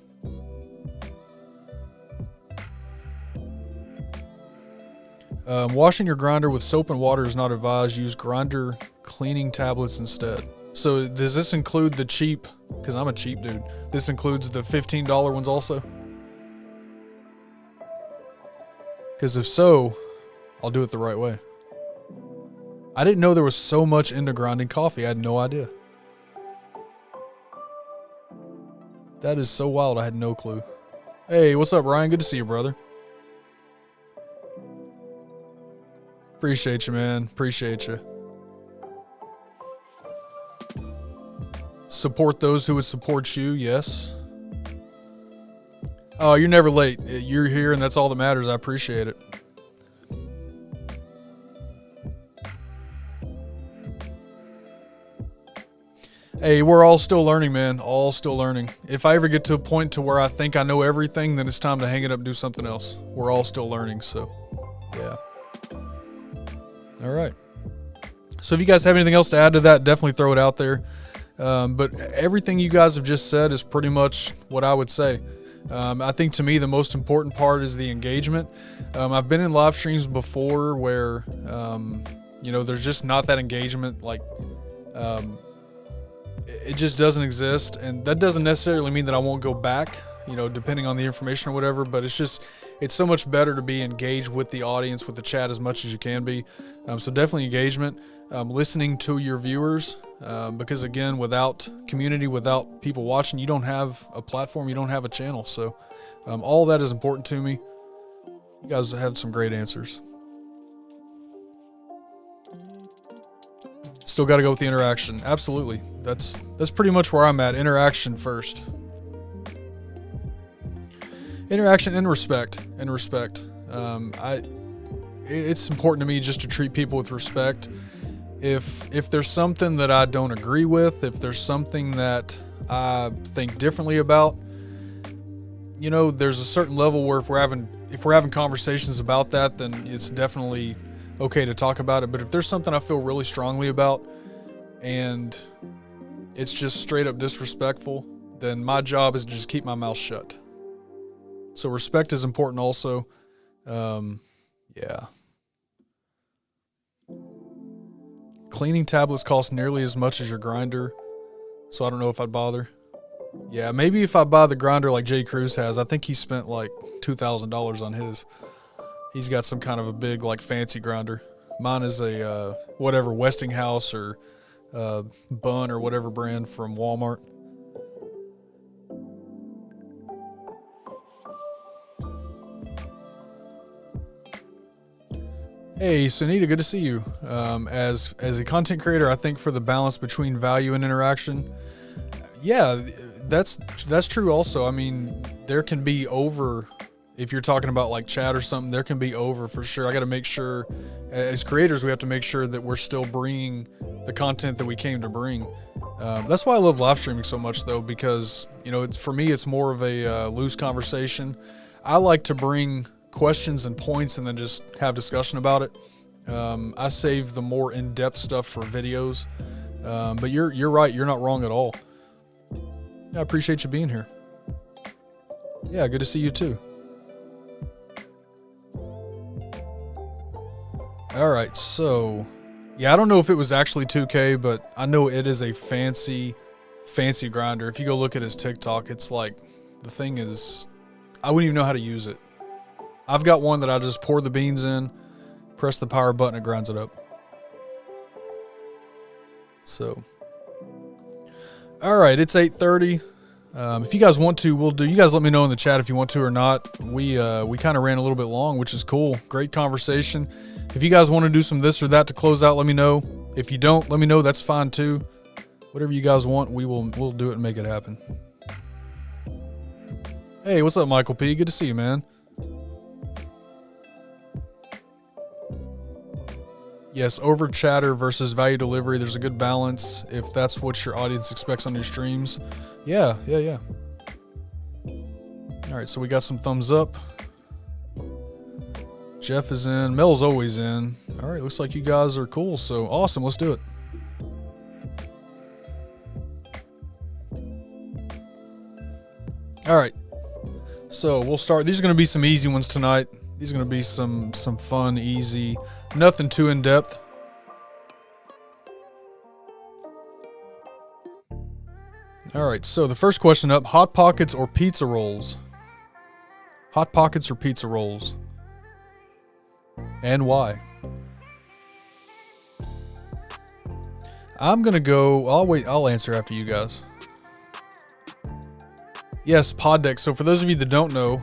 Washing your grinder with soap and water is not advised. Use grinder cleaning tablets instead. So does this include the cheap, because I'm a cheap dude, this includes the $15 ones also? Because if so, I'll do it the right way. I didn't know there was so much into grinding coffee. I had no idea. That is so wild. I had no clue. Hey, what's up, Ryan? Good to see you, brother. Appreciate you, man. Appreciate you. Support those who would support you, yes. Oh, you're never late. You're here, and that's all that matters. I appreciate it. Hey, we're all still learning, man. All still learning. If I ever get to a point to where I think I know everything, then it's time to hang it up and do something else. We're all still learning, so yeah. All right. So if you guys have anything else to add to that, definitely throw it out there. But everything you guys have just said is pretty much what I would say. I think to me the most important part is the engagement. I've been in live streams before where, you know, there's just not that engagement. Like, it just doesn't exist. And that doesn't necessarily mean that I won't go back, you know, depending on the information or whatever, but it's so much better to be engaged with the audience, with the chat as much as you can be. So definitely engagement, listening to your viewers, because again, without community, without people watching, you don't have a platform, you don't have a channel. So all that is important to me. You guys had some great answers. Still got to go with the interaction. Absolutely. That's pretty much where I'm at. Interaction first. Interaction and respect. It's important to me just to treat people with respect. If there's something that I don't agree with, if there's something that I think differently about, you know, there's a certain level where if we're having conversations about that, then it's definitely okay to talk about it. But if there's something I feel really strongly about and it's just straight up disrespectful, then my job is to just keep my mouth shut. So respect is important also. Yeah. Cleaning tablets cost nearly as much as your grinder, so I don't know if I'd bother. Yeah, maybe if I buy the grinder like Jay Cruz has. I think he spent like $2,000 on his. He's got some kind of a big, like, fancy grinder. Mine is a whatever Westinghouse or Bunn or whatever brand from Walmart. Hey, Sunita, good to see you. As a content creator, I think for the balance between value and interaction, yeah, that's true also. I mean, there can be over, if you're talking about like chat or something, there can be over for sure. I got to make sure, as creators, we have to make sure that we're still bringing the content that we came to bring. That's why I love live streaming so much, though, because, you know, for me, it's more of a loose conversation. I like to bring questions and points and then just have discussion about it. I save the more in-depth stuff for videos, but you're right. You're not wrong at all. I appreciate you being here. Yeah, good to see you too. All right, so yeah, I don't know if it was actually 2K, but I know it is a fancy grinder. If you go look at his TikTok, it's like, the thing is, I wouldn't even know how to use it. I've got one that I just pour the beans in, press the power button, it grinds it up. So, all right, it's 8:30. If you guys want to, we'll do. You guys let me know in the chat if you want to or not. We kind of ran a little bit long, which is cool. Great conversation. If you guys want to do some this or that to close out, let me know. If you don't, let me know. That's fine too. Whatever you guys want, we'll do it and make it happen. Hey, what's up, Michael P? Good to see you, man. Yes, over chatter versus value delivery. There's a good balance if that's what your audience expects on your streams. Yeah. All right, so we got some thumbs up. Jeff is in. Mel's always in. All right, looks like you guys are cool. So awesome. Let's do it. All right. So we'll start. These are going to be some easy ones tonight. These are going to be some fun, easy, nothing too in depth. All right, so the first question up, Hot Pockets or pizza rolls? Hot Pockets or pizza rolls? And why? I'm going to go, I'll answer after you guys. Yes, Poddex. So for those of you that don't know,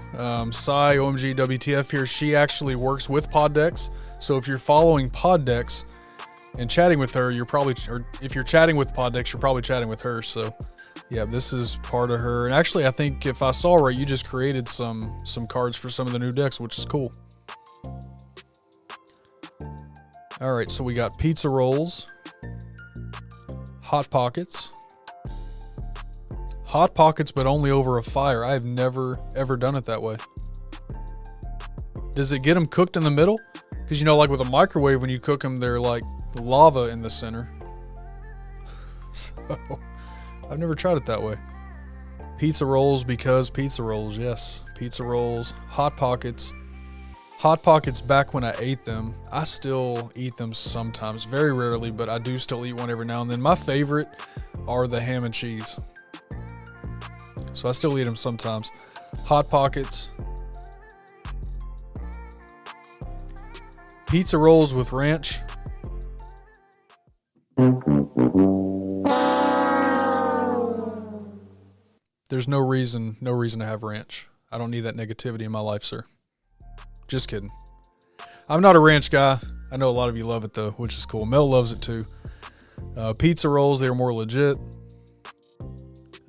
Sai OMG WTF here, she actually works with Poddex. So if you're following Poddex and chatting with her, or if you're chatting with Poddex, you're probably chatting with her. So yeah, this is part of her. And actually, I think if I saw right, you just created some cards for some of the new decks, which is cool. All right, so we got pizza rolls, Hot Pockets. Hot Pockets, but only over a fire. I have never, ever done it that way. Does it get them cooked in the middle? Because, you know, like with a microwave, when you cook them, they're like lava in the center. So, I've never tried it that way. Pizza rolls because pizza rolls, yes. Pizza rolls, Hot Pockets. Hot Pockets back when I ate them. I still eat them sometimes, very rarely, but I do still eat one every now and then. My favorite are the ham and cheese. So I still eat them sometimes. Hot Pockets. Pizza rolls with ranch. There's no reason to have ranch. I don't need that negativity in my life, sir. Just kidding. I'm not a ranch guy. I know a lot of you love it though, which is cool. Mel loves it too. Pizza rolls, they're more legit.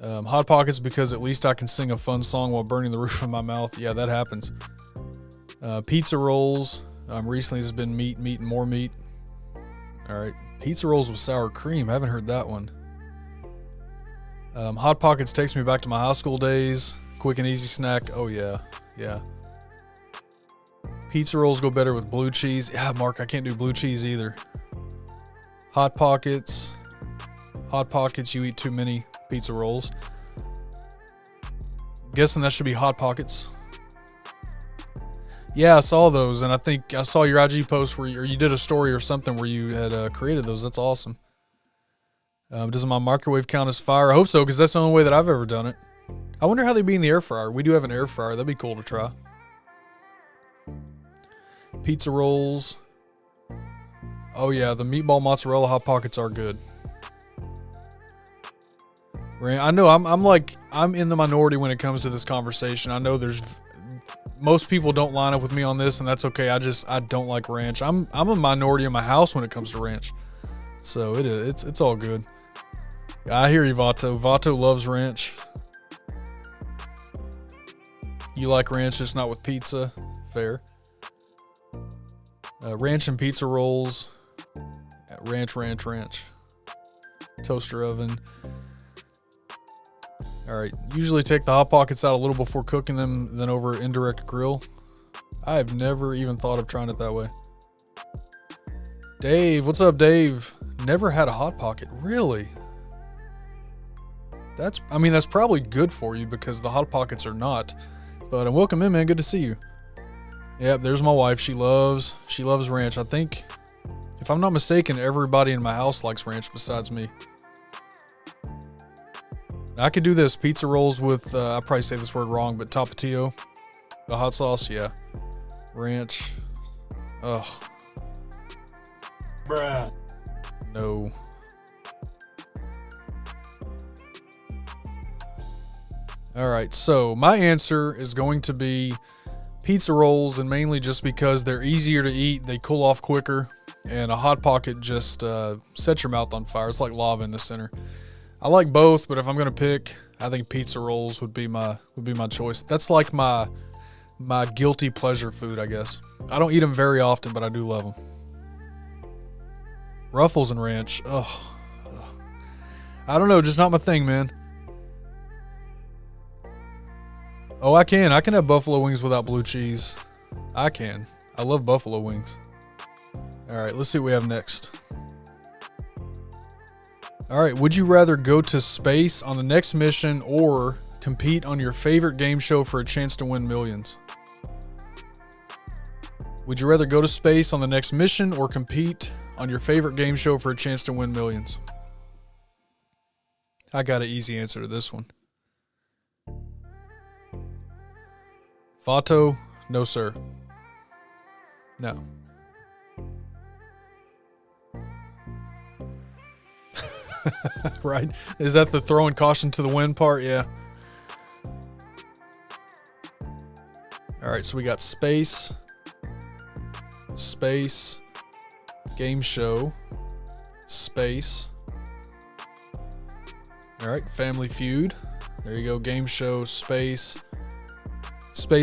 Hot Pockets because at least I can sing a fun song while burning the roof of my mouth. Yeah, that happens. Pizza rolls. Recently has been meat, and more meat. All right. Pizza rolls with sour cream. I haven't heard that one. Hot Pockets takes me back to my high school days. Quick and easy snack. Oh, yeah. Yeah. Pizza rolls go better with blue cheese. Yeah, Mark, I can't do blue cheese either. Hot Pockets. Hot Pockets, you eat too many pizza rolls. Guessing that should be Hot Pockets. Yeah, I saw those, and I think I saw your IG post where you did a story or something where you had created those. That's awesome. Does my microwave count as fire? I hope so, because that's the only way that I've ever done it. I wonder how they'd be in the air fryer. We do have an air fryer. That'd be cool to try. Pizza rolls. Oh yeah, the meatball mozzarella Hot Pockets are good. I know I'm in the minority when it comes to this conversation. I know most people don't line up with me on this, and that's okay. I don't like ranch. I'm a minority in my house when it comes to ranch. So it's all good. I hear you, Vato. Vato loves ranch. You like ranch, just not with pizza. Fair. Ranch and pizza rolls. Ranch. Toaster oven. All right. Usually take the Hot Pockets out a little before cooking them, then over indirect grill. I have never even thought of trying it that way. Dave, what's up, Dave? Never had a Hot Pocket. Really? That's probably good for you because the Hot Pockets are not. But welcome in, man. Good to see you. Yep, there's my wife. She loves ranch. I think, if I'm not mistaken, everybody in my house likes ranch besides me. I could do this. Pizza rolls with, I probably say this word wrong, but Tapatio. The hot sauce, yeah. Ranch. Ugh. Bruh. No. All right, so my answer is going to be pizza rolls, and mainly just because they're easier to eat, they cool off quicker, and a Hot Pocket just sets your mouth on fire. It's like lava in the center. I like both, but if I'm gonna pick, I think pizza rolls would be my choice. That's like my guilty pleasure food, I guess. I don't eat them very often, but I do love them. Ruffles and ranch. Ugh. I don't know, just not my thing, man. Oh, I can have buffalo wings without blue cheese. I can. I love buffalo wings. All right, let's see what we have next. All right, would you rather go to space on the next mission or compete on your favorite game show for a chance to win millions? Would you rather go to space on the next mission or compete on your favorite game show for a chance to win millions? I got an easy answer to this one. Vato, no sir. No. Right? Is that the throwing caution to the wind part? Yeah. All right, so we got space, game show, space. All right, Family Feud. There you go, game show, space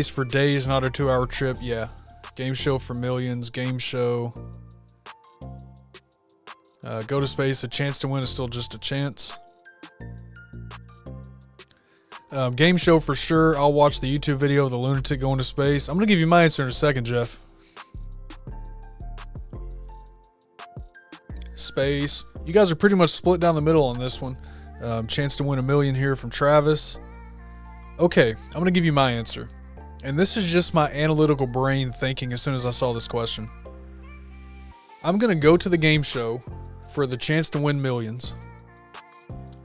for days, not a 2-hour trip. Yeah. Game show for millions, game show. Go to space, a chance to win is still just a chance. Game show for sure. I'll watch the YouTube video of the lunatic going to space. I'm going to give you my answer in a second, Jeff. Space. You guys are pretty much split down the middle on this one. Chance to win $1 million here from Travis. Okay, I'm going to give you my answer. And this is just my analytical brain thinking as soon as I saw this question. I'm going to go to the game show for the chance to win millions.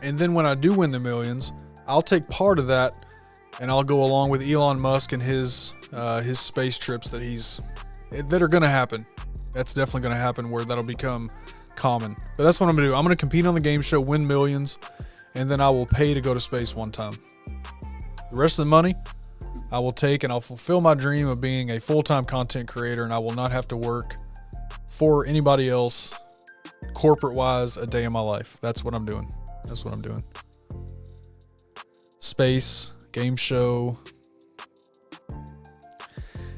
And then when I do win the millions, I'll take part of that and I'll go along with Elon Musk and his space trips that are going to happen. That's definitely going to happen where that'll become common. But that's what I'm going to do. I'm going to compete on the game show, win millions, and then I will pay to go to space one time. The rest of the money I will take and I'll fulfill my dream of being a full-time content creator, and I will not have to work for anybody else corporate-wise a day in my life. That's what I'm doing. Space, game show.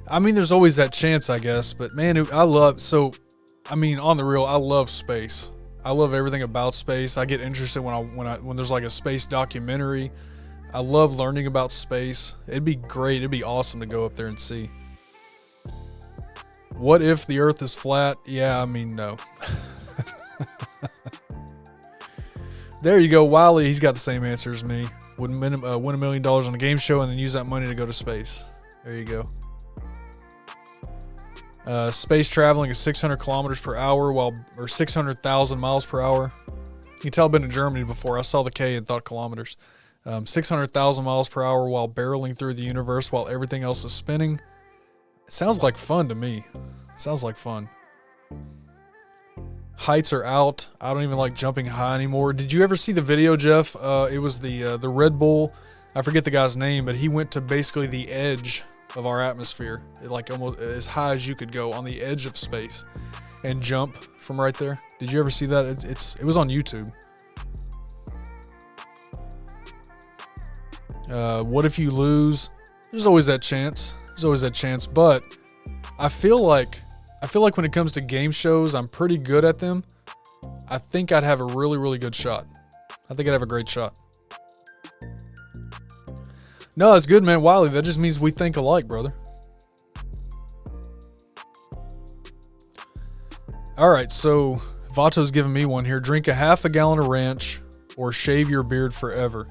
I mean, there's always that chance, I guess. But man, on the real, I love space. I love everything about space. I get interested when there's like a space documentary. I love learning about space. It'd be great. It'd be awesome to go up there and see. What if the Earth is flat? Yeah, I mean, no. There you go, Wiley. He's got the same answer as me. Win $1 million on a game show and then use that money to go to space. There you go. Space traveling is 600 kilometers per hour or 600,000 miles per hour. You can tell I've been to Germany before. I saw the K and thought kilometers. 600,000 miles per hour while barreling through the universe while everything else is spinning. It sounds like fun to me. Sounds like fun. Heights are out. I don't even like jumping high anymore. Did you ever see the video, Jeff? It was the Red Bull. I forget the guy's name, but he went to basically the edge of our atmosphere, like almost as high as you could go on the edge of space, and jump from right there. Did you ever see that? It was on YouTube. What if you lose? There's always that chance. But I feel like when it comes to game shows, I'm pretty good at them. I think I'd have a really, really good shot. I think I'd have a great shot. No, that's good, man. Wiley, that just means we think alike, brother. All right, so Vato's giving me one here. Drink a half a gallon of ranch or shave your beard forever.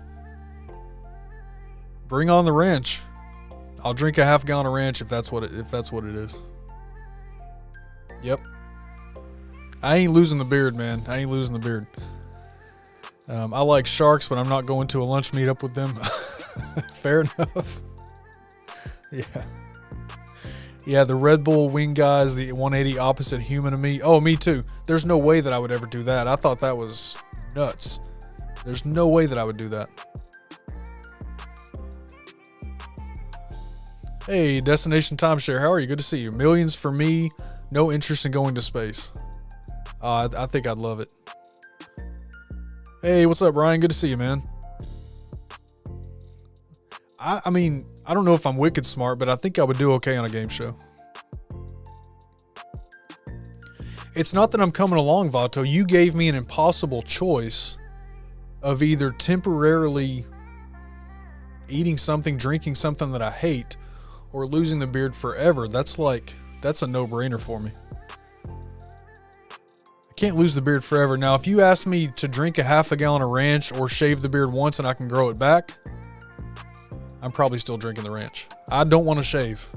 Bring on the ranch. I'll drink a half gallon of ranch if that's what it is. Yep. I ain't losing the beard, man. I ain't losing the beard. I like sharks, but I'm not going to a lunch meetup with them. Fair enough. Yeah, the Red Bull wing guys, the 180 opposite human to me. Oh, me too. There's no way that I would ever do that. I thought that was nuts. There's no way that I would do that. Hey, Destination Timeshare, how are you? Good to see you. Millions for me, no interest in going to space. I think I'd love it. Hey, what's up, Ryan? Good to see you, man. I mean, I don't know if I'm wicked smart, but I think I would do okay on a game show. It's not that I'm coming along, Vato. You gave me an impossible choice of either temporarily eating something, drinking something that I hate, or losing the beard forever. That's a no-brainer for me. I can't lose the beard forever. Now, if you ask me to drink a half a gallon of ranch or shave the beard once and I can grow it back, I'm probably still drinking the ranch. I don't want to shave.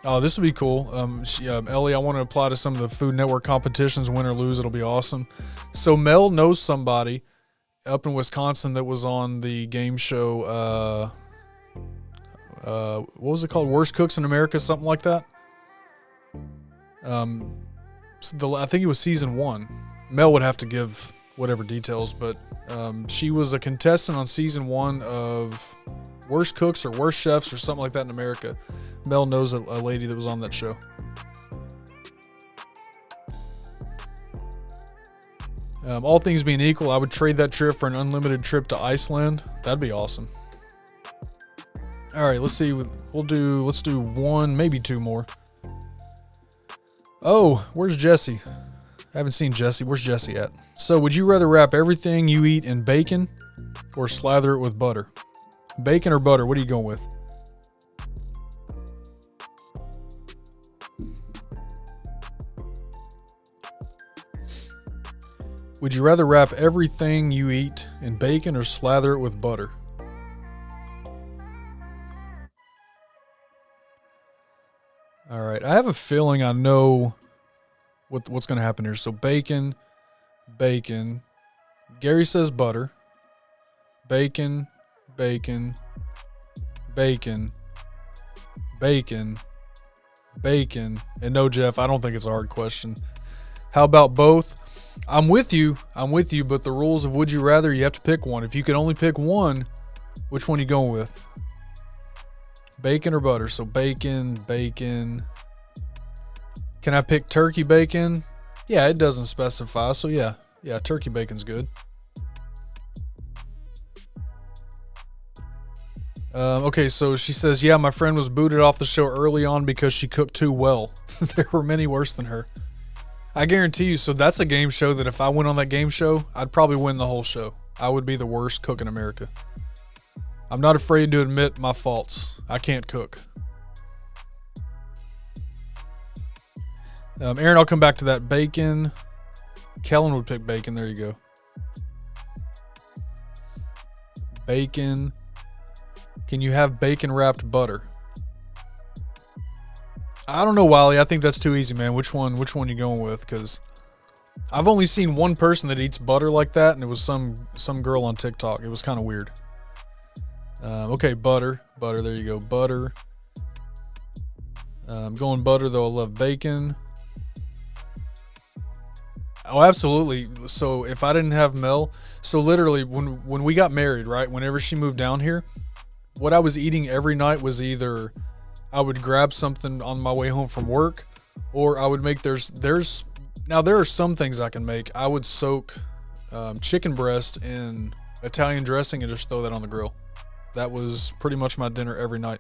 Oh, this would be cool. Ellie, I want to apply to some of the Food Network competitions, win or lose. It'll be awesome. So Mel knows somebody up in Wisconsin that was on the game show. What was it called? Worst Cooks in America, something like that. I think it was season 1. Mel would have to give whatever details, but she was a contestant on season 1 of Worst Cooks or Worst Chefs or something like that in America. Mel knows a lady that was on that show. All things being equal, I would trade that trip for an unlimited trip to Iceland. That'd be awesome. All right, let's see. Let's do one, maybe two more. Oh, where's Jesse? I haven't seen Jesse. Where's Jesse at? So, would you rather wrap everything you eat in bacon or slather it with butter? Bacon or butter? What are you going with? Would you rather wrap everything you eat in bacon or slather it with butter? All right. I have a feeling I know what's going to happen here. So bacon. Gary says butter. Bacon. And no, Jeff, I don't think it's a hard question. How about both? I'm with you, but the rules of would you rather, you have to pick one. If you can only pick one, which one are you going with? Bacon or butter? So bacon. Can I pick turkey bacon? Yeah, it doesn't specify. So yeah, turkey bacon's good. Okay, so she says, yeah, my friend was booted off the show early on because she cooked too well. There were many worse than her. I guarantee you, so that's a game show that if I went on that game show, I'd probably win the whole show. I would be the worst cook in America. I'm not afraid to admit my faults. I can't cook. Aaron, I'll come back to that. Bacon. Kellen would pick bacon. There you go. Bacon. Can you have bacon wrapped butter? I don't know, Wiley. I think that's too easy, man. Which one you going with? Because I've only seen one person that eats butter like that, and it was some girl on TikTok. It was kind of weird. Okay, butter. There you go. Butter. I'm going butter, though. I love bacon. Oh, absolutely. So if I didn't have Mel, so literally when we got married, right, whenever she moved down here, what I was eating every night was either I would grab something on my way home from work, or I would make there are some things I can make. I would soak chicken breast in Italian dressing and just throw that on the grill. That was pretty much my dinner every night.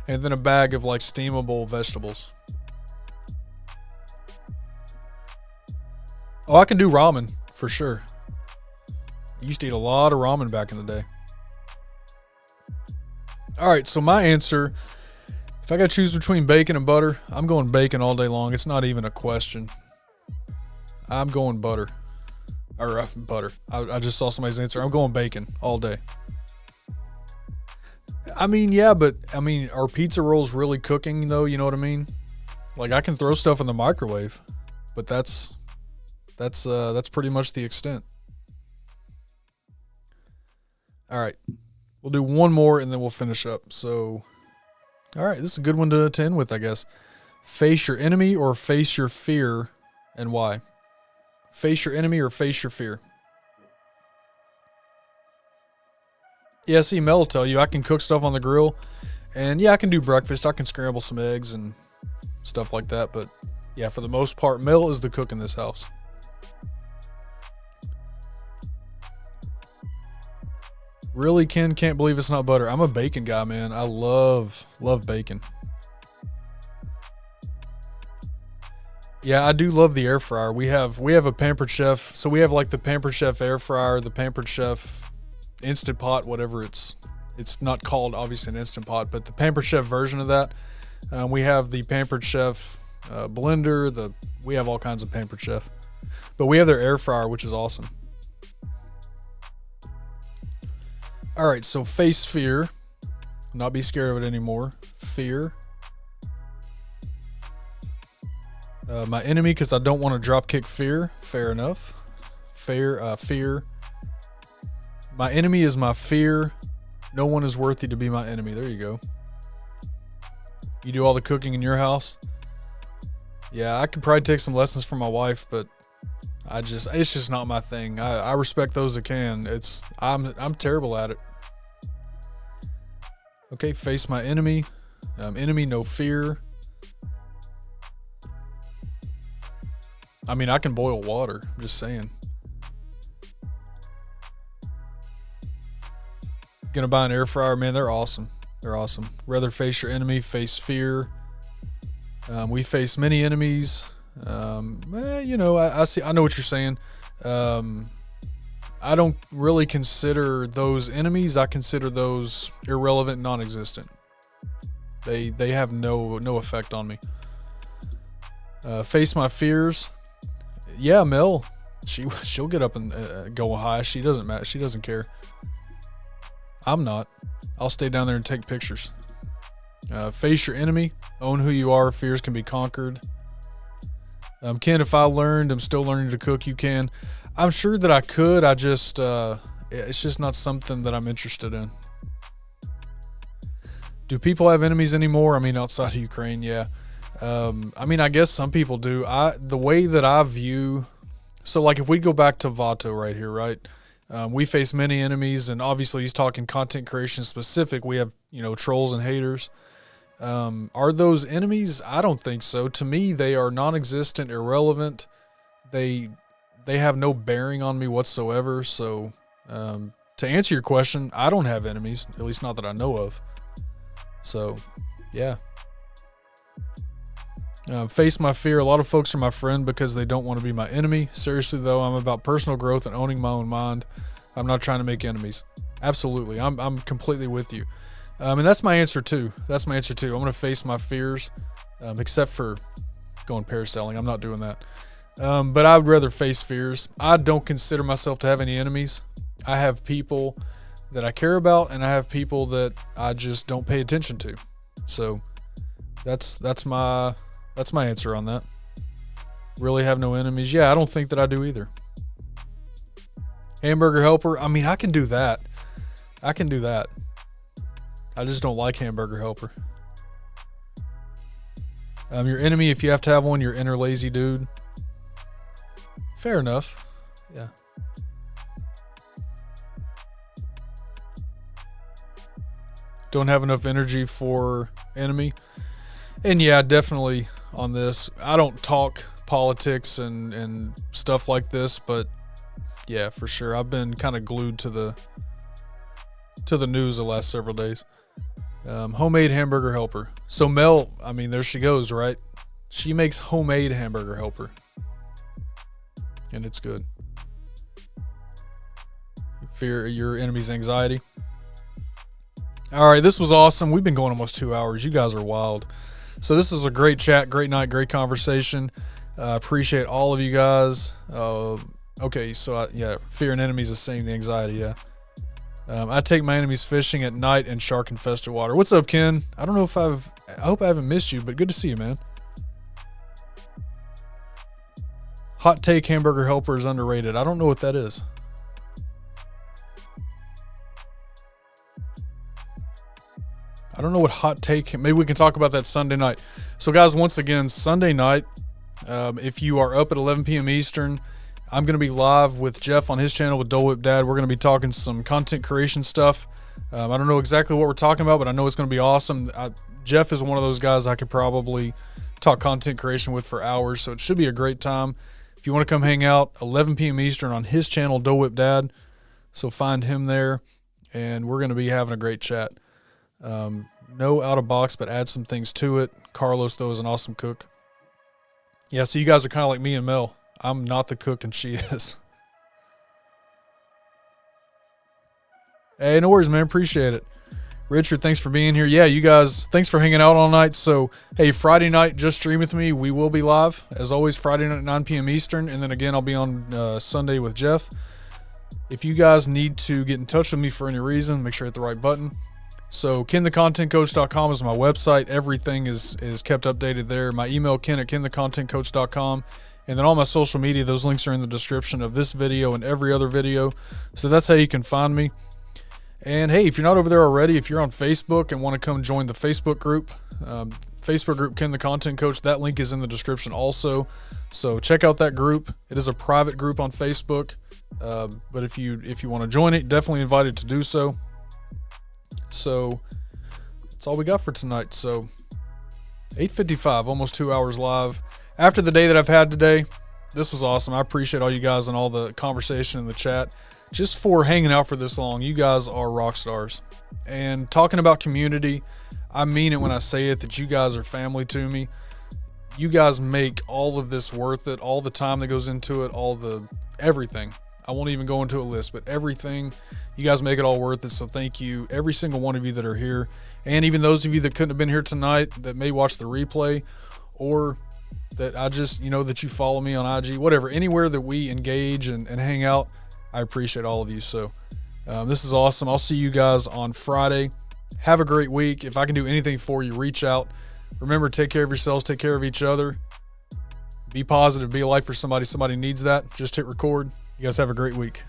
And then a bag of like steamable vegetables. Oh, I can do ramen for sure. I used to eat a lot of ramen back in the day. All right, so my answer, if I got to choose between bacon and butter, I'm going bacon all day long. It's not even a question. I'm going butter. Or butter. I just saw somebody's answer. I'm going bacon all day. I mean, yeah, but I mean, are pizza rolls really cooking though? You know what I mean? Like I can throw stuff in the microwave, but that's pretty much the extent. All right. We'll do one more and then we'll finish up. So, all right, this is a good one to end with, I guess. Face your enemy or face your fear, and why? Face your enemy or face your fear? Yeah, see, Mel will tell you I can cook stuff on the grill, and yeah, I can do breakfast. I can scramble some eggs and stuff like that, but yeah, for the most part, Mel is the cook in this house. Really, Ken? Can't believe it's not butter. I'm a bacon guy, man. I love bacon. Yeah, I do love the air fryer. We have a Pampered Chef. So we have like the Pampered Chef air fryer, the Pampered Chef Instant Pot, whatever it's not called obviously an Instant Pot, but the Pampered Chef version of that. We have the Pampered Chef blender. We have all kinds of Pampered Chef, but we have their air fryer, which is awesome. All right, so face fear. Not be scared of it anymore. Fear. My enemy, because I don't want to drop kick fear. Fair enough. Fear. My enemy is my fear. No one is worthy to be my enemy. There you go. You do all the cooking in your house? Yeah, I could probably take some lessons from my wife, but it's just not my thing. I respect those that can. I'm terrible at it. Okay, face my enemy. Enemy, no fear. I mean, I can boil water. I'm just saying. Gonna buy an air fryer, man. They're awesome. Rather face your enemy, face fear. We face many enemies. I know what you're saying. I don't really consider those enemies. I consider those irrelevant, non-existent. They have no effect on me. Face my fears. Yeah, Mel, she'll get up and go high. She doesn't care. I'm not. I'll stay down there and take pictures. Face your enemy. Own who you are. Fears can be conquered. Ken, if I'm still learning to cook, you can. I'm sure that I could. It's just not something that I'm interested in. Do people have enemies anymore? I mean, outside of Ukraine, yeah. I guess some people do. The way that I view, so like if we go back to Vato right here, right? We face many enemies, and obviously he's talking content creation specific. We have, trolls and haters. Are those enemies? I don't think so. To me, they are non-existent, irrelevant. They have no bearing on me whatsoever. So, to answer your question, I don't have enemies, at least not that I know of. So, yeah. Face my fear. A lot of folks are my friend because they don't want to be my enemy. Seriously, though, I'm about personal growth and owning my own mind. I'm not trying to make enemies. Absolutely. I'm completely with you. And that's my answer, too. I'm going to face my fears, except for going parasailing. I'm not doing that. But I would rather face fears. I don't consider myself to have any enemies. I have people that I care about, and I have people that I just don't pay attention to. So that's my answer on that. Really have no enemies. Yeah, I don't think that I do either. Hamburger helper. I mean, I can do that. I just don't like hamburger helper. Your enemy, if you have to have one, your inner lazy dude. Fair enough. Yeah. Don't have enough energy for enemy. And yeah, definitely on this. I don't talk politics and stuff like this, but yeah, for sure. I've been kind of glued to the news the last several days. Homemade hamburger helper. So Mel, I mean, there she goes, right? She makes homemade hamburger helper. And it's good. Fear your enemy's anxiety. All right, this was awesome. We've been going almost 2 hours. You guys are wild. So this is a great chat, great night, great conversation. Appreciate all of you guys. Okay, so yeah, fear an enemy is the same, the anxiety, yeah. I take my enemies fishing at night in shark-infested water. What's up, Ken? I don't know if I hope I haven't missed you, but good to see you, man. Hot take hamburger helper is underrated. I don't know what that is. I don't know what hot take. Maybe we can talk about that Sunday night. So, guys, once again, Sunday night, if you are up at 11 p.m. Eastern, I'm going to be live with Jeff on his channel with Dole Whip Dad. We're going to be talking some content creation stuff. I don't know exactly what we're talking about, but I know it's going to be awesome. Jeff is one of those guys I could probably talk content creation with for hours, so it should be a great time. If you want to come hang out, 11 p.m. Eastern on his channel, Dole Whip Dad. So find him there, and we're going to be having a great chat. No out of box, but add some things to it. Carlos, though, is an awesome cook. Yeah, so you guys are kind of like me and Mel. I'm not the cook, and she is. Hey, no worries, man. Appreciate it. Richard, thanks for being here. Yeah, you guys, thanks for hanging out all night. So, hey, Friday night, just stream with me. We will be live, as always, Friday night at 9 p.m. Eastern. And then again, I'll be on Sunday with Jeff. If you guys need to get in touch with me for any reason, make sure you hit the right button. So KenTheContentCoach.com is my website. Everything is kept updated there. My email, Ken@KenTheContentCoach.com. And then all my social media, those links are in the description of this video and every other video. So that's how you can find me. And hey, if you're not over there already, if you're on Facebook and want to come join the Facebook group, Ken the Content Coach, that link is in the description also. So check out that group. It is a private group on Facebook. But if you want to join it, definitely invited to do so. So that's all we got for tonight. So 8:55, almost 2 hours live. After the day that I've had today, this was awesome. I appreciate all you guys and all the conversation in the chat. Just for hanging out for this long, you guys are rock stars. And talking about community, I mean it when I say it, that you guys are family to me. You guys make all of this worth it, all the time that goes into it, everything. I won't even go into a list, but everything, you guys make it all worth it. So thank you, every single one of you that are here. And even those of you that couldn't have been here tonight that may watch the replay, or that I just, that you follow me on IG, whatever, anywhere that we engage and hang out, I appreciate all of you. So this is awesome. I'll see you guys on Friday. Have a great week. If I can do anything for you, reach out. Remember, take care of yourselves, take care of each other. Be positive, be a light for somebody. Somebody needs that. Just hit record. You guys have a great week.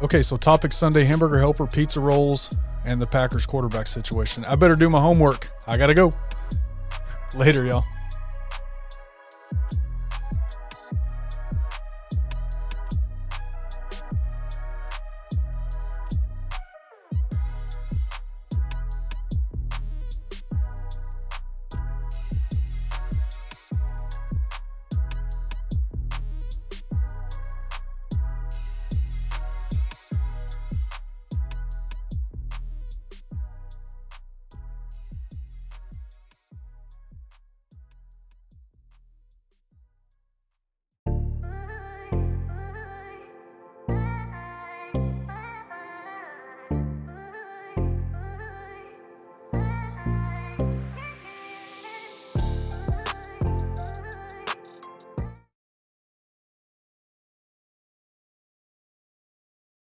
Okay, so topic Sunday, hamburger helper, pizza rolls, and the Packers quarterback situation. I better do my homework. I got to go. Later, y'all.